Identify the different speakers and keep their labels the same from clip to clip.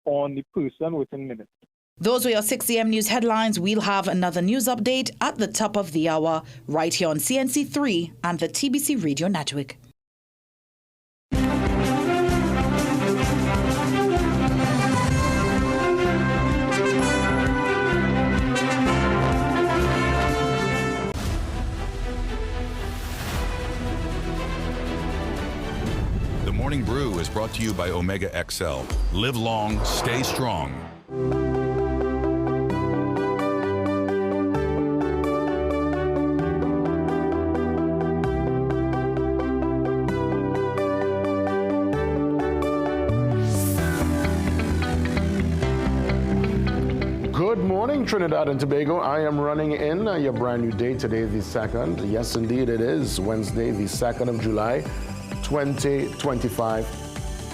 Speaker 1: on the person within minutes.
Speaker 2: Those were your 6 a.m. news headlines. We'll have another news update at the top of the hour right here on CNC3 and the TBC Radio Network.
Speaker 3: The Morning Brew is brought to you by Omega XL. Live long, stay strong.
Speaker 4: Good morning, Trinidad and Tobago. I am running in your brand new day. Today, the 2nd. Yes, indeed, it is Wednesday, the 2nd of July, 2025.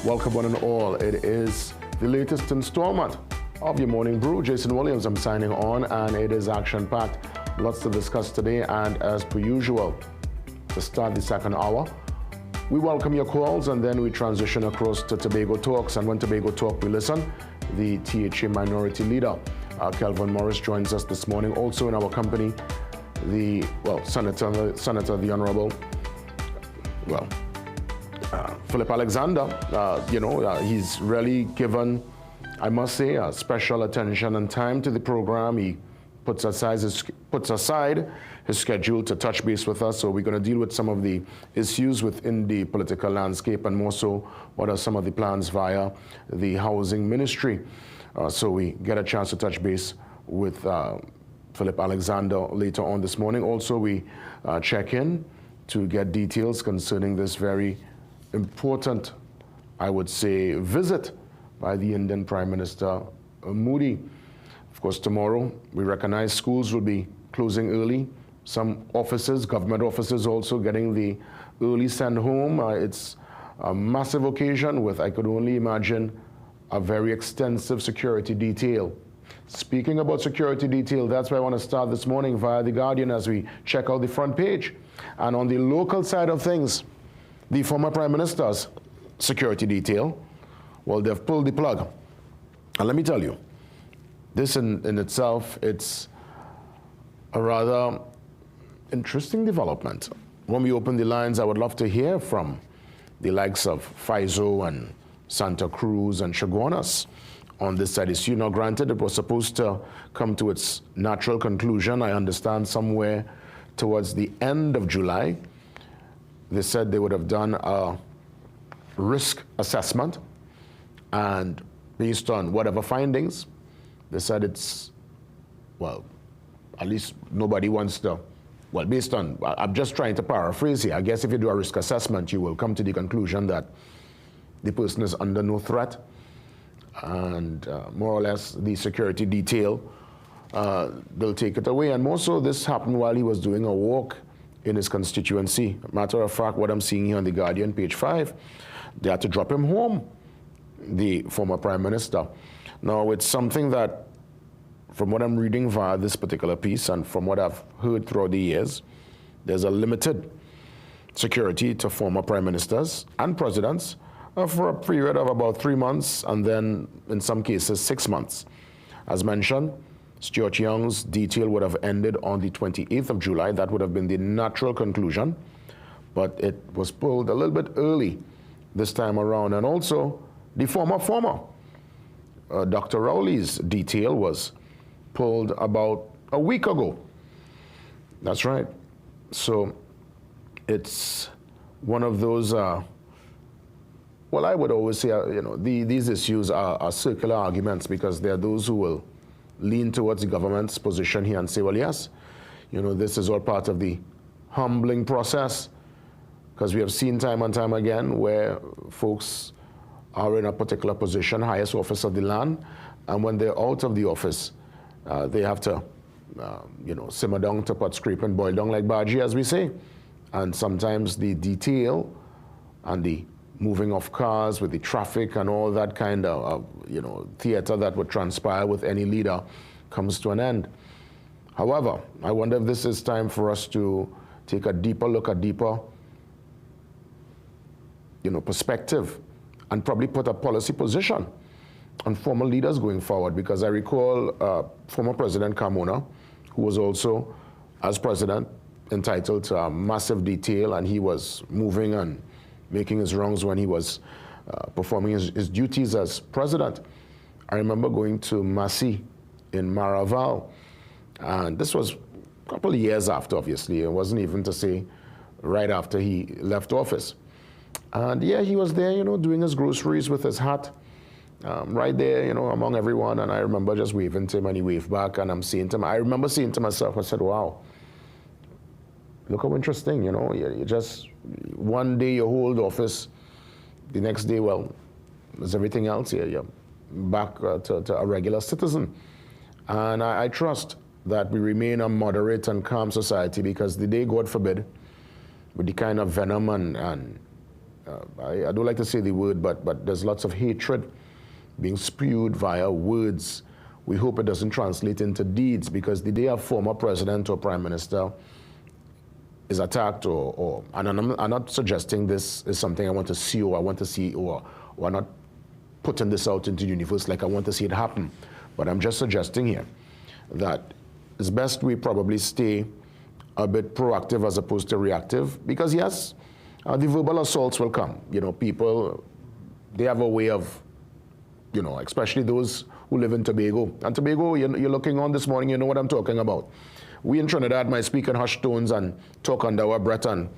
Speaker 4: Welcome one and all. It is the latest installment of your Morning Brew. Jason Williams, I'm signing on, and it is action-packed. Lots to discuss today, and as per usual, to start the second hour, we welcome your calls, and then we transition across to Tobago Talks. And when Tobago Talk, we listen. The THA Minority Leader, Kelvin Morris, joins us this morning. Also in our company, the Senator, the Honorable, Philip Alexander. He's really given, I must say, special attention and time to the program. He puts aside his schedule to touch base with us. So we're going to deal with some of the issues within the political landscape, and more so, what are some of the plans via the housing ministry. So we get a chance to touch base with Philip Alexander later on this morning. Also, we check in to get details concerning this very important, I would say, visit by the Indian Prime Minister Modi. Of course, tomorrow, we recognize schools will be closing early. Some offices, government offices, also getting the early send home. It's a massive occasion with, I could only imagine, a very extensive security detail. Speaking about security detail, that's where I want to start this morning via The Guardian as we check out the front page. And on the local side of things, the former Prime Minister's security detail, well, they've pulled the plug. And let me tell you, this in itself, it's a rather interesting development. When we open the lines, I would love to hear from the likes of Faizo and Santa Cruz and Chaguanas on this side issue. Now, granted, it was supposed to come to its natural conclusion, I understand, somewhere towards the end of July. They said they would have done a risk assessment, and based on whatever findings, they said it's, well, at least nobody wants to, well, based on, I'm just trying to paraphrase here. I guess if you do a risk assessment, you will come to the conclusion that the person is under no threat, and more or less the security detail, they'll take it away. And more so, this happened while he was doing a walk in his constituency. Matter of fact, what I'm seeing here on The Guardian, page 5, they had to drop him home, the former Prime Minister. Now, it's something that, from what I'm reading via this particular piece and from what I've heard throughout the years, there's a limited security to former prime ministers and presidents for a period of about 3 months, and then in some cases 6 months. As mentioned, Stuart Young's detail would have ended on the 28th of July. That would have been the natural conclusion, but it was pulled a little bit early this time around. And also, the former Dr. Rowley's detail was pulled about a week ago. That's right. So it's one of those, well, I would always say, these issues are circular arguments, because there are those who will lean towards the government's position here and say, well, yes, this is all part of the humbling process, because we have seen time and time again where folks are in a particular position, highest office of the land, and when they're out of the office, they have to, simmer down to pot scrape and boil down like Baji, as we say. And sometimes the detail and the moving of cars with the traffic and all that kind of, theater that would transpire with any leader comes to an end. However, I wonder if this is time for us to take a deeper look, a deeper, perspective, and probably put a policy position on former leaders going forward, because I recall former President Carmona, who was also, as president, entitled to a massive detail, and he was moving and making his rounds when he was performing his duties as president. I remember going to Massy in Maraval, and this was a couple of years after, obviously. It wasn't even to say right after he left office. And yeah, he was there, you know, doing his groceries with his hat, right there, you know, among everyone. And I remember just waving to him, and he waved back, and I'm saying to him, I remember saying to myself, I said, wow, look how interesting, you know, you just, one day you hold office, the next day, well, as everything else here, you're back to a regular citizen. And I trust that we remain a moderate and calm society, because the day, God forbid, with the kind of venom and I don't like to say the word, but there's lots of hatred being spewed via words. We hope it doesn't translate into deeds, because the day a former president or prime minister is attacked, and I'm not suggesting this is something I want to see, or I want to see, or I'm not putting this out into the universe like I want to see it happen. But I'm just suggesting here that it's best we probably stay a bit proactive as opposed to reactive, because yes, the verbal assaults will come. You know, people, they have a way of, you know, especially those who live in Tobago. And Tobago, you're looking on this morning, you know what I'm talking about. We in Trinidad might speak in hushed tones and talk under our breath and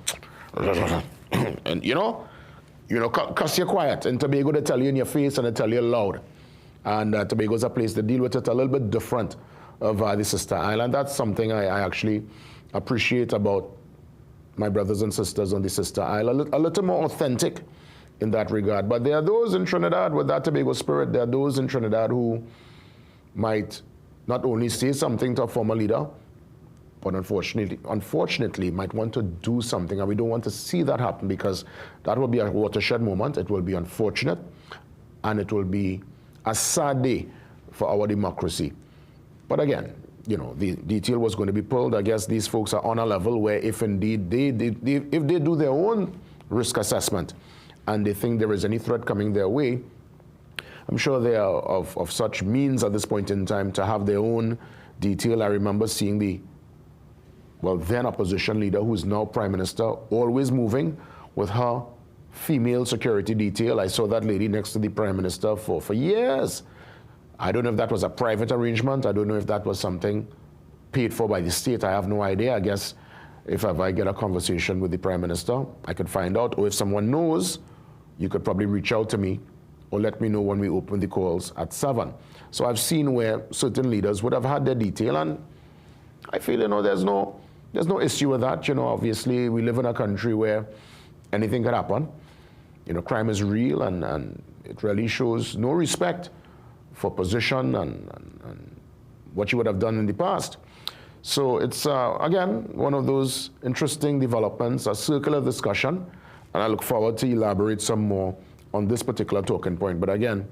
Speaker 4: you know, cuss you quiet. In Tobago, they tell you in your face and they tell you loud. And Tobago's a place to deal with it a little bit different of the sister island. That's something I actually appreciate about my brothers and sisters on the sister island. A little more authentic in that regard. But there are those in Trinidad with that Tobago spirit. There are those in Trinidad who might not only say something to a former leader, but unfortunately might want to do something, and we don't want to see that happen, because that will be a watershed moment. It will be unfortunate, and it will be a sad day for our democracy. But again, you know, the detail was going to be pulled. I guess these folks are on a level where if indeed if they do their own risk assessment and they think there is any threat coming their way, I'm sure they are of such means at this point in time to have their own detail. I remember seeing the, well, then opposition leader, who is now prime minister, always moving with her female security detail. I saw that lady next to the prime minister for years. I don't know if that was a private arrangement. I don't know if that was something paid for by the state. I have no idea. I guess if ever I get a conversation with the prime minister, I could find out. Or if someone knows, you could probably reach out to me or let me know when we open the calls at 7. So I've seen where certain leaders would have had their detail, and I feel, you know, there's no issue with that. You know, obviously we live in a country where anything could happen. You know, crime is real, and it really shows no respect for position and what you would have done in the past. So it's, again, one of those interesting developments, a circular discussion, and I look forward to elaborate some more on this particular talking point. But again,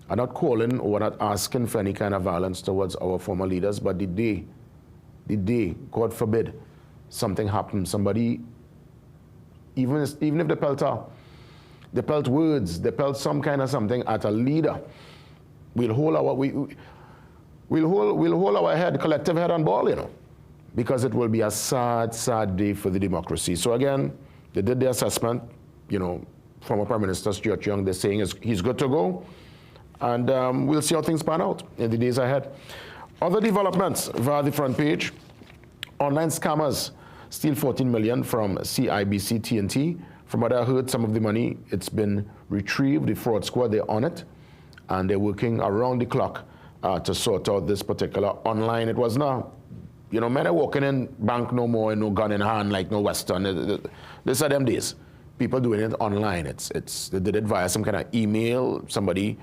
Speaker 4: I'm not calling or not asking for any kind of violence towards our former leaders, but the day, God forbid, something happens, somebody, even if they pelt words, they pelt some kind of something at a leader, we'll hold our head, collective head on ball, you know, because it will be a sad, sad day for the democracy. So again, they did the assessment, you know, former Prime Minister Stuart Young, they're saying he's good to go, and we'll see how things pan out in the days ahead. Other developments via the front page: online scammers steal 14 million from CIBC TNT. From what I heard, some of the money, it's been retrieved. The fraud squad, they're on it, and they're working around the clock to sort out this particular online. It was now, you know, men are walking in bank no more and no gun in hand like no Western. These are them days. People doing it online. They did it via some kind of email. Somebody,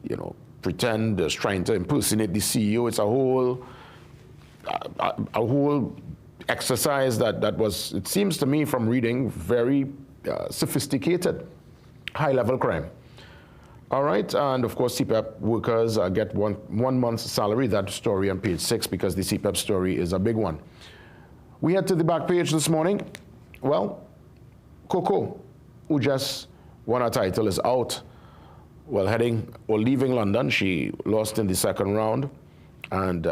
Speaker 4: you know, pretend is trying to impersonate the CEO. It's a whole exercise that was, it seems to me from reading, very sophisticated, high-level crime. All right, and of course, CPEP workers get one month's salary. That story on page 6, because the CPEP story is a big one. We head to the back page this morning. Well, Coco, who just won a title, is out well, leaving London. She lost in the second round. And,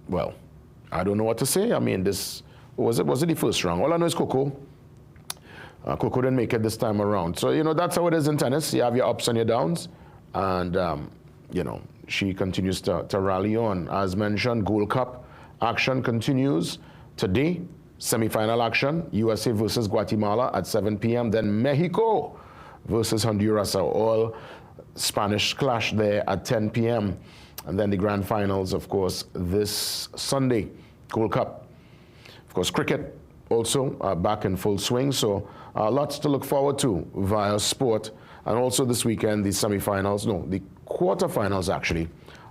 Speaker 4: well, I don't know what to say. I mean, was it the first round? All I know is Coco. Coco didn't make it this time around. So, that's how it is in tennis. You have your ups and your downs. And, she continues to rally on. As mentioned, Gold Cup action continues today. Semi-final action, USA versus Guatemala at 7 p.m. Then Mexico versus Honduras, all Spanish clash there at 10 p.m. And then the grand finals, of course, this Sunday, Gold Cup. Of course, cricket also back in full swing. So lots to look forward to via sport. And also this weekend, the the quarterfinals actually,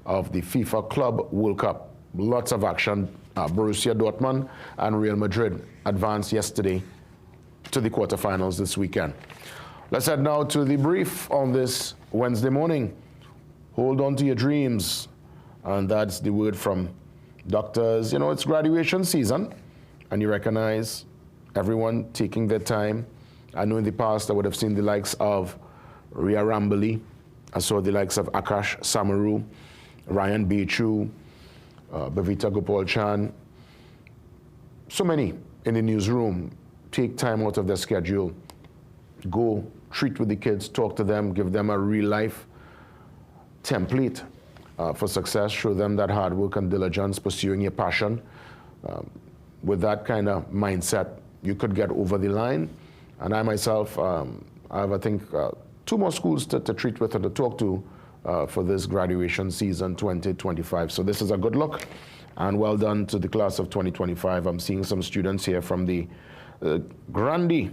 Speaker 4: of the FIFA Club World Cup. Lots of action. Borussia Dortmund and Real Madrid advanced yesterday to the quarterfinals this weekend. Let's head now to the brief on this Wednesday morning. Hold on to your dreams. And that's the word from doctors. It's graduation season, and you recognize everyone taking their time. I know in the past I would have seen the likes of Ria Rambali. I saw the likes of Akash Samaru, Ryan Bechu, Bhavita Gopal-Chan. So many in the newsroom take time out of their schedule, go treat with the kids, talk to them, give them a real life template for success, show them that hard work and diligence, pursuing your passion. With that kind of mindset, you could get over the line. And I myself, I have, I think, 2 more schools to treat with and to talk to for this graduation season 2025. So this is a good look, and well done to the class of 2025. I'm seeing some students here from the Grandi,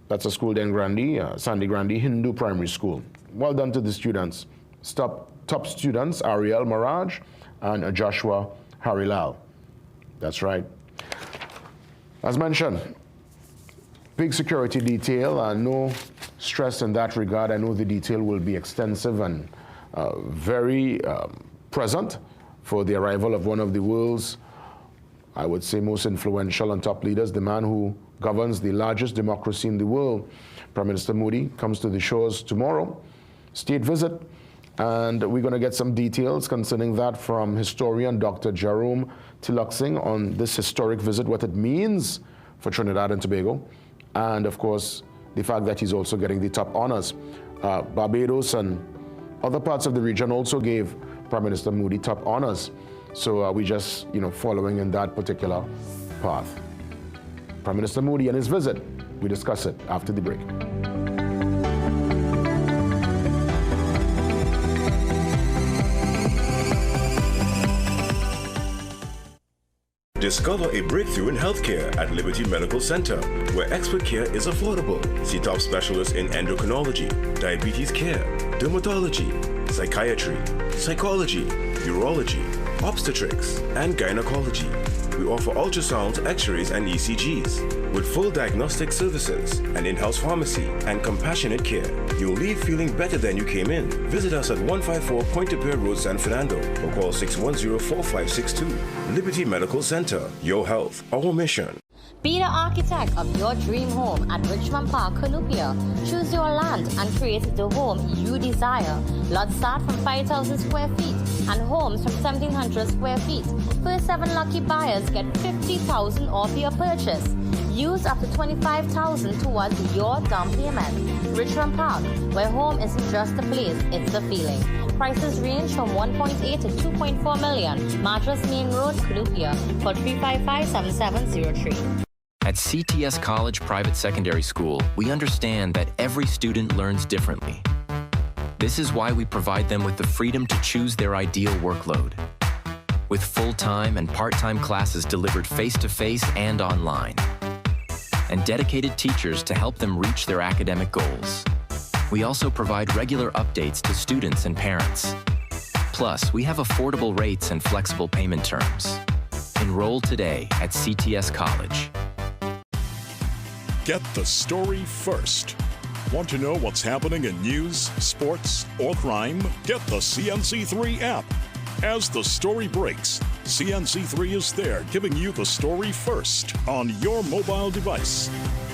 Speaker 4: that's a school there in Grandi, Sandy Grandi Hindu Primary School. Well done to the students. Top students, Ariel Maraj and Joshua Harilal. That's right. As mentioned, big security detail, no stress in that regard. I know the detail will be extensive and very present for the arrival of one of the world's, I would say, most influential and top leaders, the man who governs the largest democracy in the world. Prime Minister Modi comes to the shores tomorrow, state visit, and we're going to get some details concerning that from historian Dr. Jerome Tiluxing on this historic visit, what it means for Trinidad and Tobago, and of course, the fact that he's also getting the top honors. Barbados and other parts of the region also gave Prime Minister Modi top honors. So we just, following in that particular path. Prime Minister Modi and his visit, we discuss it after the break.
Speaker 5: Discover a breakthrough in healthcare at Liberty Medical Center, where expert care is affordable. See top specialists in endocrinology, diabetes care, dermatology, psychiatry, psychology, urology, obstetrics, and gynecology. We offer ultrasounds, x-rays, and ECGs. With full diagnostic services, an in-house pharmacy, and compassionate care, you'll leave feeling better than you came in. Visit us at 154 Point de Paix Road, San Fernando, or call 610-4562. Liberty Medical Center, your health, our mission.
Speaker 6: Be the architect of your dream home at Richmond Park, Columbia. Choose your land and create the home you desire. Lots start from 5,000 square feet and homes from 1,700 square feet. First 7 lucky buyers get $50,000 off your purchase. Use up to $25,000 towards your down payment. Richmond Park, where home isn't just a place, it's a feeling. Prices range from 1.8 to 2.4 million. Mattress Main Road, Columbia. Call 355-7703.
Speaker 7: At CTS College Private Secondary School, we understand that every student learns differently. This is why we provide them with the freedom to choose their ideal workload. With full-time and part-time classes delivered face-to-face and online, and dedicated teachers to help them reach their academic goals. We also provide regular updates to students and parents. Plus, we have affordable rates and flexible payment terms. Enroll today at CTS College.
Speaker 8: Get the story first. Want to know what's happening in news, sports, or crime? Get the CNC3 app. As the story breaks, CNC3 is there giving you the story first on your mobile device.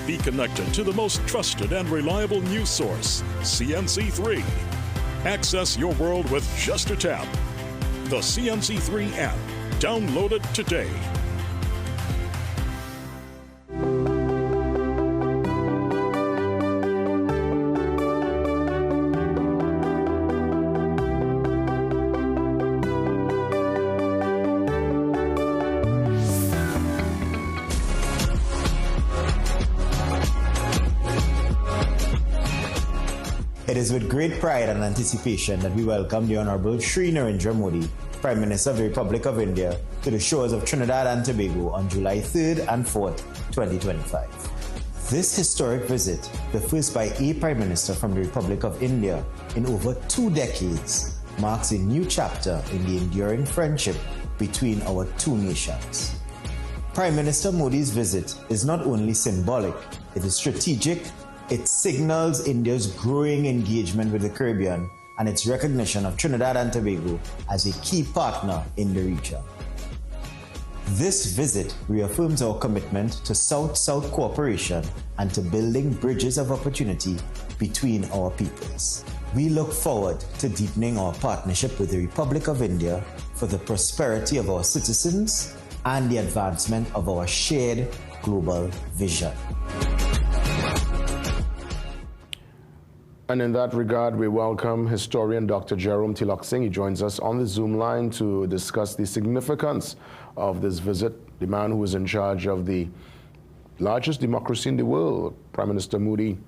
Speaker 8: Be connected to the most trusted and reliable news source, CNC3. Access your world with just a tap. The CNC3 app. Download it today.
Speaker 9: It is with great pride and anticipation that we welcome the Honorable Shri Narendra Modi, Prime Minister of the Republic of India, to the shores of Trinidad and Tobago on July 3rd and 4th, 2025. This historic visit, the first by a Prime Minister from the Republic of India in over 2 decades, marks a new chapter in the enduring friendship between our two nations. Prime Minister Modi's visit is not only symbolic, it is strategic. It signals India's growing engagement with the Caribbean and its recognition of Trinidad and Tobago as a key partner in the region. This visit reaffirms our commitment to South-South cooperation and to building bridges of opportunity between our peoples. We look forward to deepening our partnership with the Republic of India for the prosperity of our citizens and the advancement of our shared global vision.
Speaker 4: And in that regard, we welcome historian Dr. Jerome Tiloksing. He joins us on the Zoom line to discuss the significance of this visit. The man who is in charge of the largest democracy in the world, Prime Minister Modi,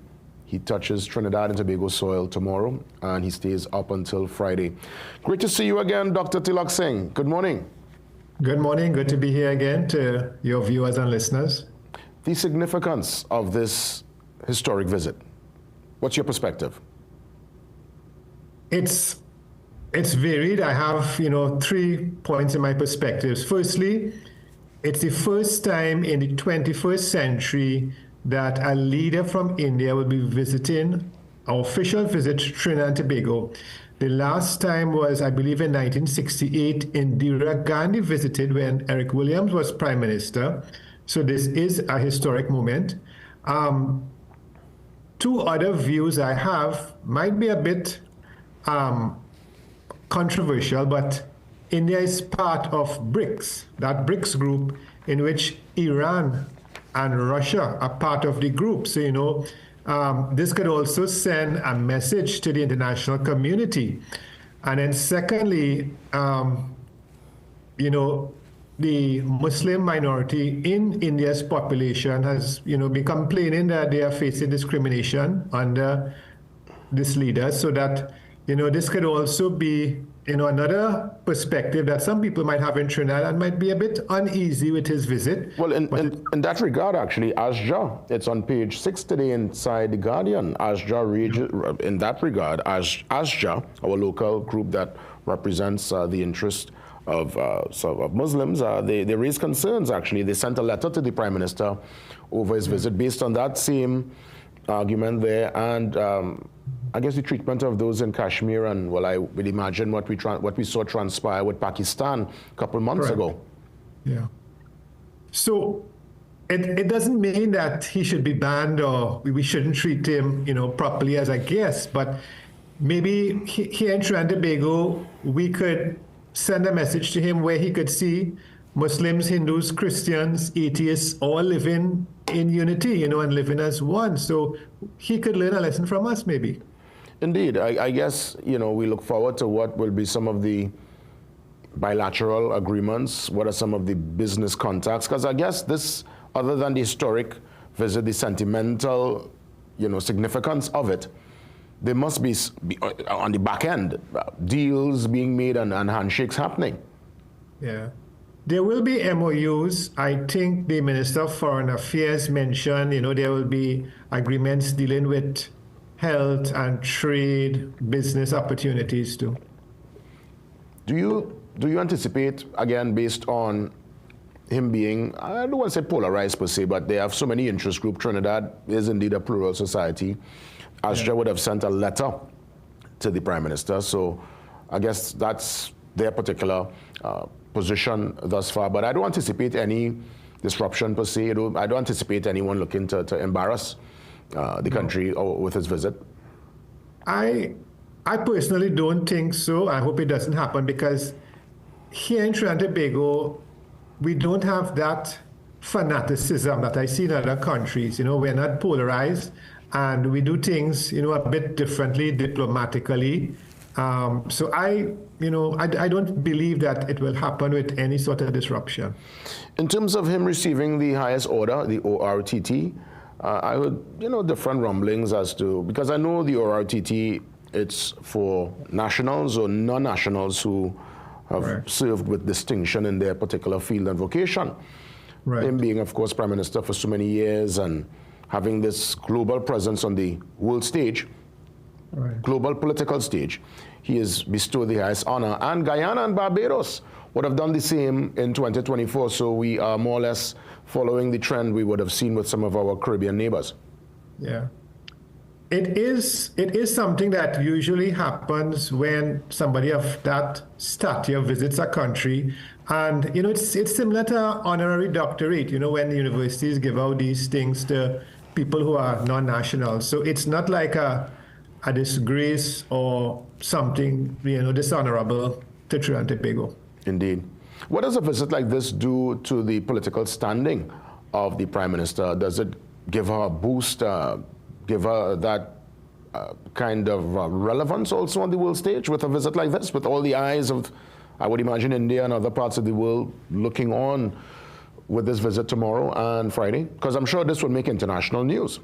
Speaker 4: he touches Trinidad and Tobago soil tomorrow, and he stays up until Friday. Great to see you again, Dr. Tiloksing. Good morning.
Speaker 10: Good morning. Good to be here again to your viewers and listeners.
Speaker 4: The significance of this historic visit. What's your perspective?
Speaker 10: It's varied. I have, 3 points in my perspectives. Firstly, it's the first time in the 21st century that a leader from India will be visiting our official visit to Trinidad and Tobago. The last time was, I believe, in 1968. Indira Gandhi visited when Eric Williams was Prime Minister. So this is a historic moment. 2 other views I have might be a bit controversial, but India is part of BRICS, that BRICS group in which Iran and Russia are part of the group. So, this could also send a message to the international community. And then secondly, the Muslim minority in India's population has, been complaining that they are facing discrimination under this leader, so that, this could also be, another perspective that some people might have in Trinidad and might be a bit uneasy with his visit.
Speaker 4: Well, in that regard, actually, ASJA, it's on page 6 today inside The Guardian. ASJA, in that regard, ASJA, our local group that represents the interest of Muslims, they raised concerns, actually. They sent a letter to the Prime Minister over his visit based on that same argument there, and I guess the treatment of those in Kashmir, and, well, I would imagine what we saw transpire with Pakistan a couple months ago.
Speaker 10: Yeah. So it doesn't mean that he should be banned or we shouldn't treat him, properly as a guest, but maybe here in Trinidad and Tobago, we could send a message to him where he could see Muslims, Hindus, Christians, atheists all living in unity, and living as one. So he could learn a lesson from us, maybe.
Speaker 4: Indeed. I guess, we look forward to what will be some of the bilateral agreements, what are some of the business contacts, because I guess this, other than the historic visit, the sentimental, significance of it, there must be on the back end, deals being made and handshakes happening.
Speaker 10: Yeah. There will be MOUs. I think the Minister of Foreign Affairs mentioned, there will be agreements dealing with health and trade, business opportunities too. Do
Speaker 4: you anticipate, again, based on him being, I don't want to say polarized per se, but they have so many interest groups. Trinidad is indeed a plural society. ASJA would have sent a letter to the Prime Minister, so I guess that's their particular position thus far. But I don't anticipate any disruption per se. I don't anticipate anyone looking to embarrass the country with his visit.
Speaker 10: I I personally don't think so. I hope it doesn't happen because here in Trinidad and Tobago, we don't have that fanaticism that I see in other countries. You know, we're not polarized and we do things, you know, a bit differently, diplomatically. So I don't believe that it will happen with any sort of disruption.
Speaker 4: In terms of him receiving the highest order, the ORTT, I heard, you know, different rumblings as to, because I know the ORTT, it's for nationals or non-nationals who have served with distinction in their particular field and vocation.
Speaker 10: Right.
Speaker 4: Him being, of course, Prime Minister for so many years and having this global presence on the world stage, global political stage, he is bestowed the highest honor. And Guyana and Barbados would have done the same in 2024, so we are more or less following the trend we would have seen with some of our Caribbean neighbors.
Speaker 10: Yeah. It is something that usually happens when somebody of that stature visits a country. And, you know, it's similar to honorary doctorate, you know, when universities give out these things to people who are non-nationals. So it's not like a disgrace or something, you know, dishonorable to Trinidad and Tobago.
Speaker 4: Indeed. What does a visit like this do to the political standing of the Prime Minister? Does it give her a boost, give her that kind of relevance also on the world stage with a visit like this, with all the eyes of, I would imagine, India and other parts of the world looking on with this visit tomorrow and Friday? Because I'm sure this will make international news.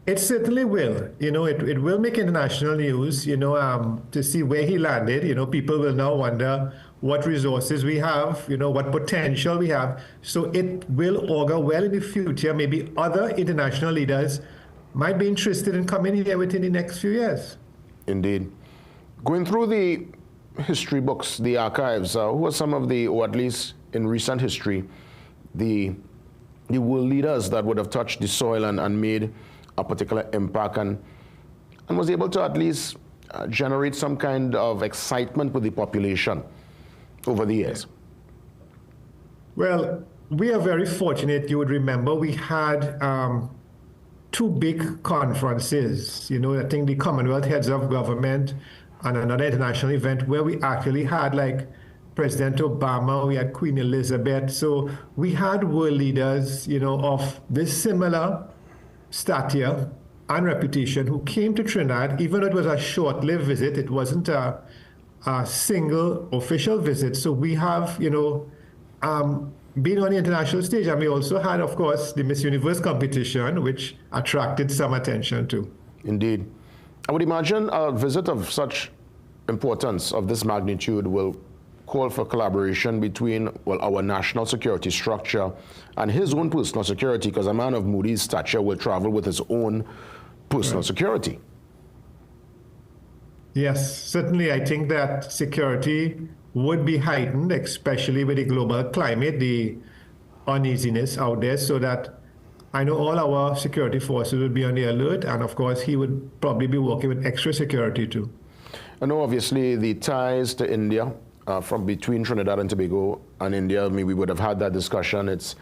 Speaker 10: It certainly will. You know, it will make international news, you know, to see where he landed. You know, people will now wonder what resources we have, you know, what potential we have. So it will augur well in the future. Maybe other international leaders might be interested in coming here within the next few years.
Speaker 4: Indeed. Going through the history books, the archives, who are some of the, or at least in recent history, the world leaders that would have touched the soil and made a particular impact and was able to at least generate some kind of excitement with the population over the years?
Speaker 10: Well, we are very fortunate. You would remember we had two big conferences. You know, I think the Commonwealth Heads of Government and another international event where we actually had like President Obama, we had Queen Elizabeth. So we had world leaders, you know, of this similar stature and reputation who came to Trinidad, even though it was a short-lived visit. It wasn't a single official visit. So we have, you know, been on the international stage. And we also had, of course, the Miss Universe competition, which attracted some attention too.
Speaker 4: Indeed. I would imagine a visit of such importance, of this magnitude, will call for collaboration between, well, our national security structure and his own personal security, because a man of Moody's stature will travel with his own personal security.
Speaker 10: Yes, certainly. I think that security would be heightened, especially with the global climate, the uneasiness out there, so that I know all our security forces would be on the alert, and of course he would probably be working with extra security too.
Speaker 4: I know obviously the ties to India from between Trinidad and Tobago and India. I mean, we would have had that discussion. It's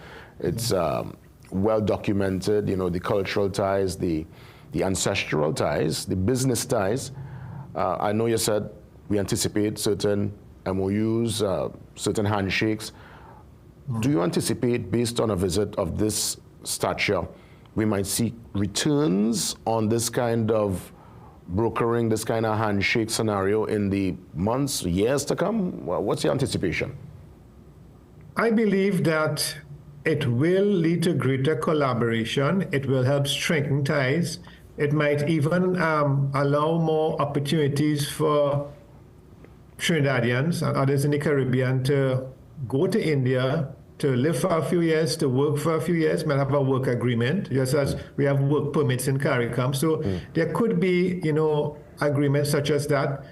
Speaker 4: well documented, you know, the cultural ties, the ancestral ties, the business ties. I know you said we anticipate certain MOUs, certain handshakes. Do you anticipate, based on a visit of this stature, we might see returns on this kind of brokering, this kind of handshake scenario in the months, years to come? Well, what's your anticipation?
Speaker 10: I believe that it will lead to greater collaboration. It will help strengthen ties. It might even allow more opportunities for Trinidadians and others in the Caribbean to go to India, to live for a few years, to work for a few years, might have a work agreement, just as we have work permits in CARICOM. So there could be, you know, agreements such as that.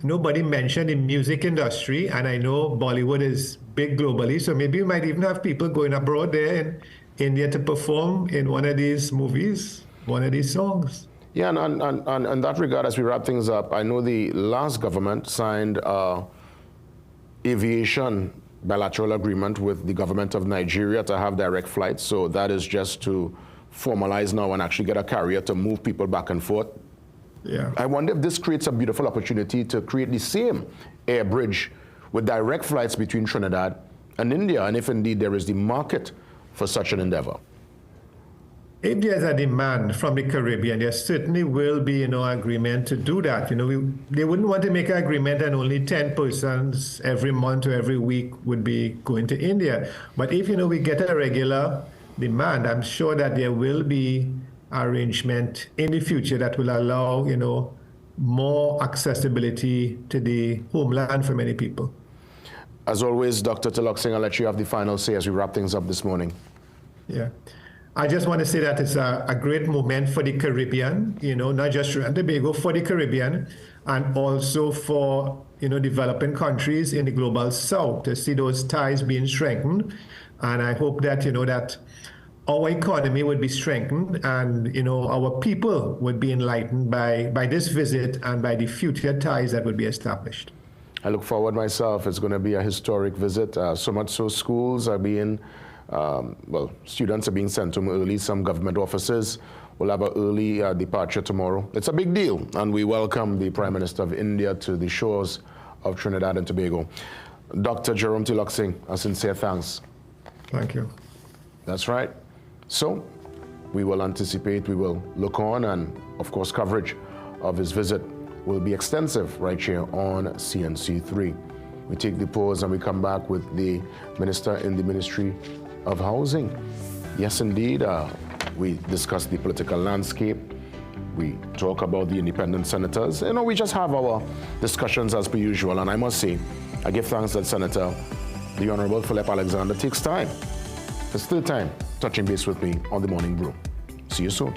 Speaker 10: Nobody mentioned the music industry, and I know Bollywood is big globally, so maybe we might even have people going abroad there in India to perform in one of these movies, one of these songs.
Speaker 4: Yeah, and in that regard, as we wrap things up, I know the last government signed aviation bilateral agreement with the government of Nigeria to have direct flights. So that is just to formalize now and actually get a carrier to move people back and forth
Speaker 10: Yeah.
Speaker 4: I wonder if this creates a beautiful opportunity to create the same air bridge with direct flights between Trinidad and India, and if indeed there is the market for such an endeavor.
Speaker 10: If there's a demand from the Caribbean, there certainly will be, agreement to do that. They wouldn't want to make an agreement and only 10 persons every month or every week would be going to India. But if, we get a regular demand, I'm sure that there will be arrangement in the future that will allow, more accessibility to the homeland for many people.
Speaker 4: As always, Dr. TALKS, I'll let you have the final say as we wrap things up this morning.
Speaker 10: Yeah. I just want to say that it's a great moment for the Caribbean, not just Trinidad and Tobago, for the Caribbean, and also for, developing countries in the global south to see those ties being strengthened. And I hope that, that our economy would be strengthened and, our people would be enlightened by this visit and by the future ties that would be established.
Speaker 4: I look forward myself. It's going to be a historic visit. So much so schools are being, students are being sent home early. Some government offices will have an early departure tomorrow. It's a big deal, and we welcome the Prime Minister of India to the shores of Trinidad and Tobago. Dr. Jerome TALKS, a sincere thanks.
Speaker 10: Thank you.
Speaker 4: That's right. So we will anticipate, we will look on, and of course coverage of his visit will be extensive right here on CNC3. We take the pause and we come back with the Minister in the Ministry of Housing. Yes, indeed, we discuss the political landscape. We talk about the independent senators. We just have our discussions as per usual. And I must say, I give thanks that Senator, the Honorable Philip Alexander, takes time. There's still time touching base with me on the Morning Brew. See you soon.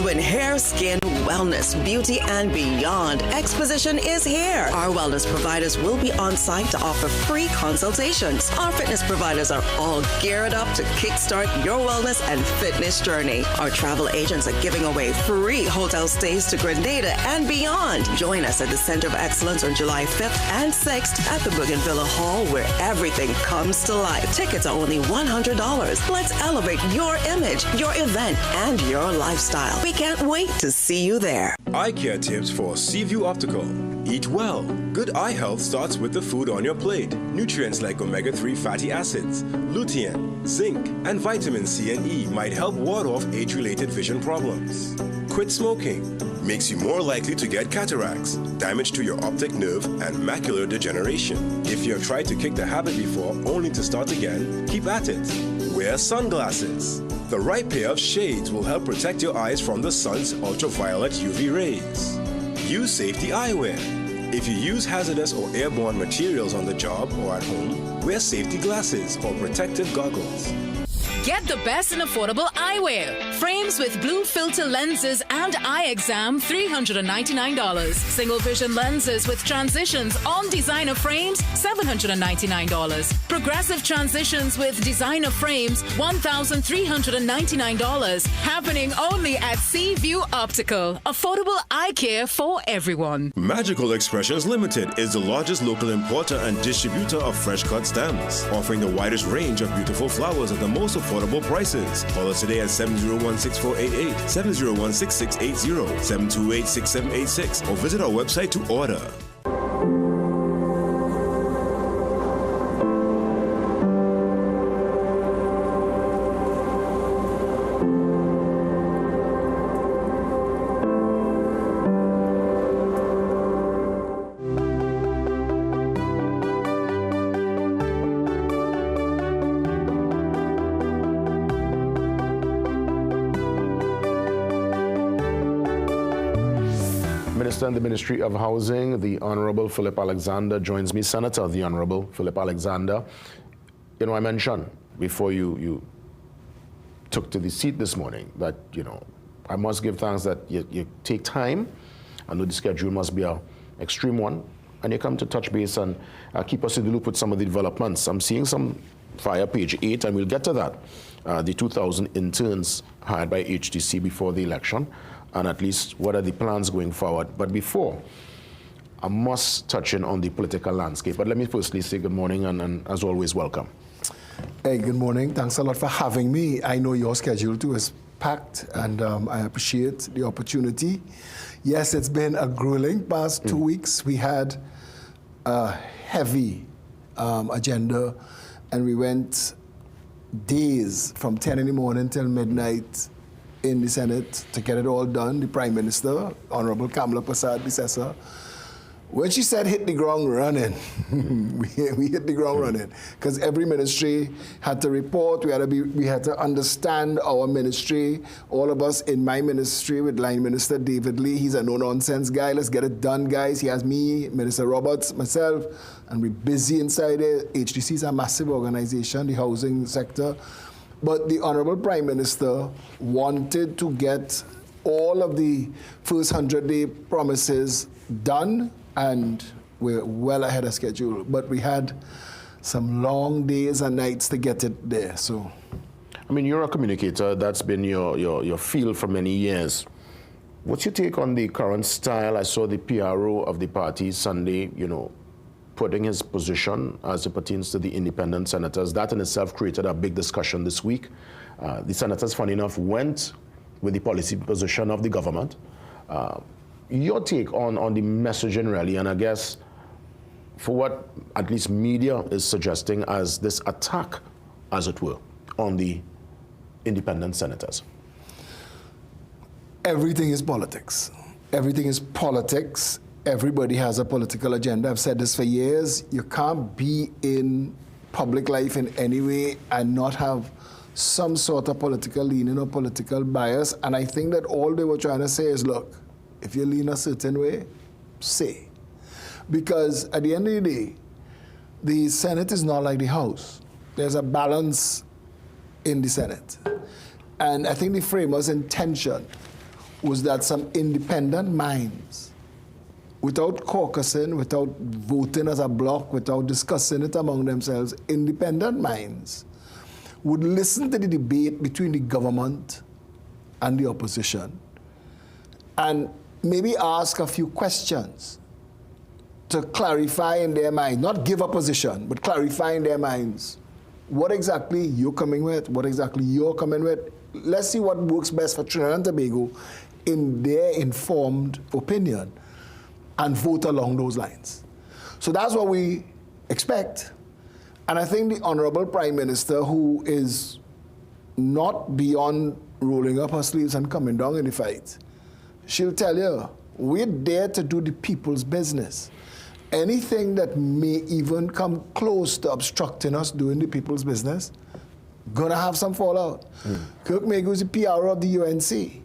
Speaker 11: Hair, skin, wellness, beauty, and beyond. Exposition is here. Our wellness providers will be on site to offer free consultations. Our fitness providers are all geared up to kickstart your wellness and fitness journey. Our travel agents are giving away free hotel stays to Grenada and beyond. Join us at the Center of Excellence on July 5th and 6th at the Bougainvillea Hall, where everything comes to life. Tickets are only $100. Let's elevate your image, your event, and your lifestyle. We can't wait to see you there.
Speaker 5: Eye care tips for Seaview Optical. Eat well. Good eye health starts with the food on your plate. Nutrients like omega-3 fatty acids, lutein, zinc, and vitamin C and E might help ward off age-related vision problems. Quit smoking. Makes you more likely to get cataracts, damage to your optic nerve, and macular degeneration. If you have tried to kick the habit before only to start again, keep at it. Wear sunglasses. The right pair of shades will help protect your eyes from the sun's ultraviolet UV rays. Use safety eyewear. If you use hazardous or airborne materials on the job or at home, wear safety glasses or protective goggles.
Speaker 12: Get the best in affordable eyewear. Frames with blue filter lenses and eye exam, $399. Single vision lenses with transitions on designer frames, $799. Progressive transitions with designer frames, $1,399. Happening only at Seaview Optical. Affordable eye care for everyone.
Speaker 5: Magical Expressions Limited is the largest local importer and distributor of fresh cut stems, offering the widest range of beautiful flowers at the most affordable prices. Call us today at 701-6488, 701-6680, 728-6786, or visit our website to order.
Speaker 4: In the Ministry of Housing, the Honorable Philip Alexander joins me. Senator, the Honorable Philip Alexander. I mentioned before you took to the seat this morning that, I must give thanks that you take time. I know the schedule must be an extreme one, and you come to touch base and keep us in the loop with some of the developments. I'm seeing some via page 8, and we'll get to that. The 2,000 interns hired by HTC before the election. and at least what are the plans going forward. But before, I must touch in on the political landscape. But let me firstly say good morning and as always, welcome.
Speaker 13: Hey, good morning. Thanks a lot for having me. I know your schedule too is packed, and I appreciate the opportunity. Yes, it's been a grueling past 2 weeks. We had a heavy agenda, and we went days from 10 in the morning till midnight in the Senate to get it all done. The Prime Minister, Honorable Kamala Persad-Bissessar, when she said hit the ground running, we hit the ground running, because every ministry had to report. We had to understand our ministry. All of us in my ministry with Line Minister David Lee, he's a no-nonsense guy. Let's get it done, guys. He has me, Minister Roberts, myself, and we're busy inside it. HDC is a massive organization, the housing sector. But the Honorable Prime Minister wanted to get all of the first 100-day promises done, and we're well ahead of schedule. But we had some long days and nights to get it there. So,
Speaker 4: I mean, you're a communicator. That's been your field for many years. What's your take on the current style? I saw the PRO of the party Sunday, putting his position as it pertains to the independent senators. That in itself created a big discussion this week. The senators, funny enough, went with the policy position of the government. Your take on the messaging really, and I guess for what at least media is suggesting as this attack, as it were, on the independent senators.
Speaker 13: Everything is politics. Everything is politics. Everybody has a political agenda. I've said this for years. You can't be in public life in any way and not have some sort of political leaning or political bias. And I think that all they were trying to say is, look, if you lean a certain way, say. Because at the end of the day, the Senate is not like the House. There's a balance in the Senate. And I think the framers' intention was that some independent minds, without caucusing, without voting as a bloc, without discussing it among themselves, independent minds would listen to the debate between the government and the opposition and maybe ask a few questions to clarify in their mind, not give a position, but clarify in their minds what exactly you're coming with, what exactly you're coming with. Let's see what works best for Trinidad and Tobago in their informed opinion and vote along those lines. So that's what we expect. And I think the Honorable Prime Minister, who is not beyond rolling up her sleeves and coming down in the fight, she'll tell you, we're there to do the people's business. Anything that may even come close to obstructing us doing the people's business, gonna have some fallout. Kirk Magu is the PRO of the UNC.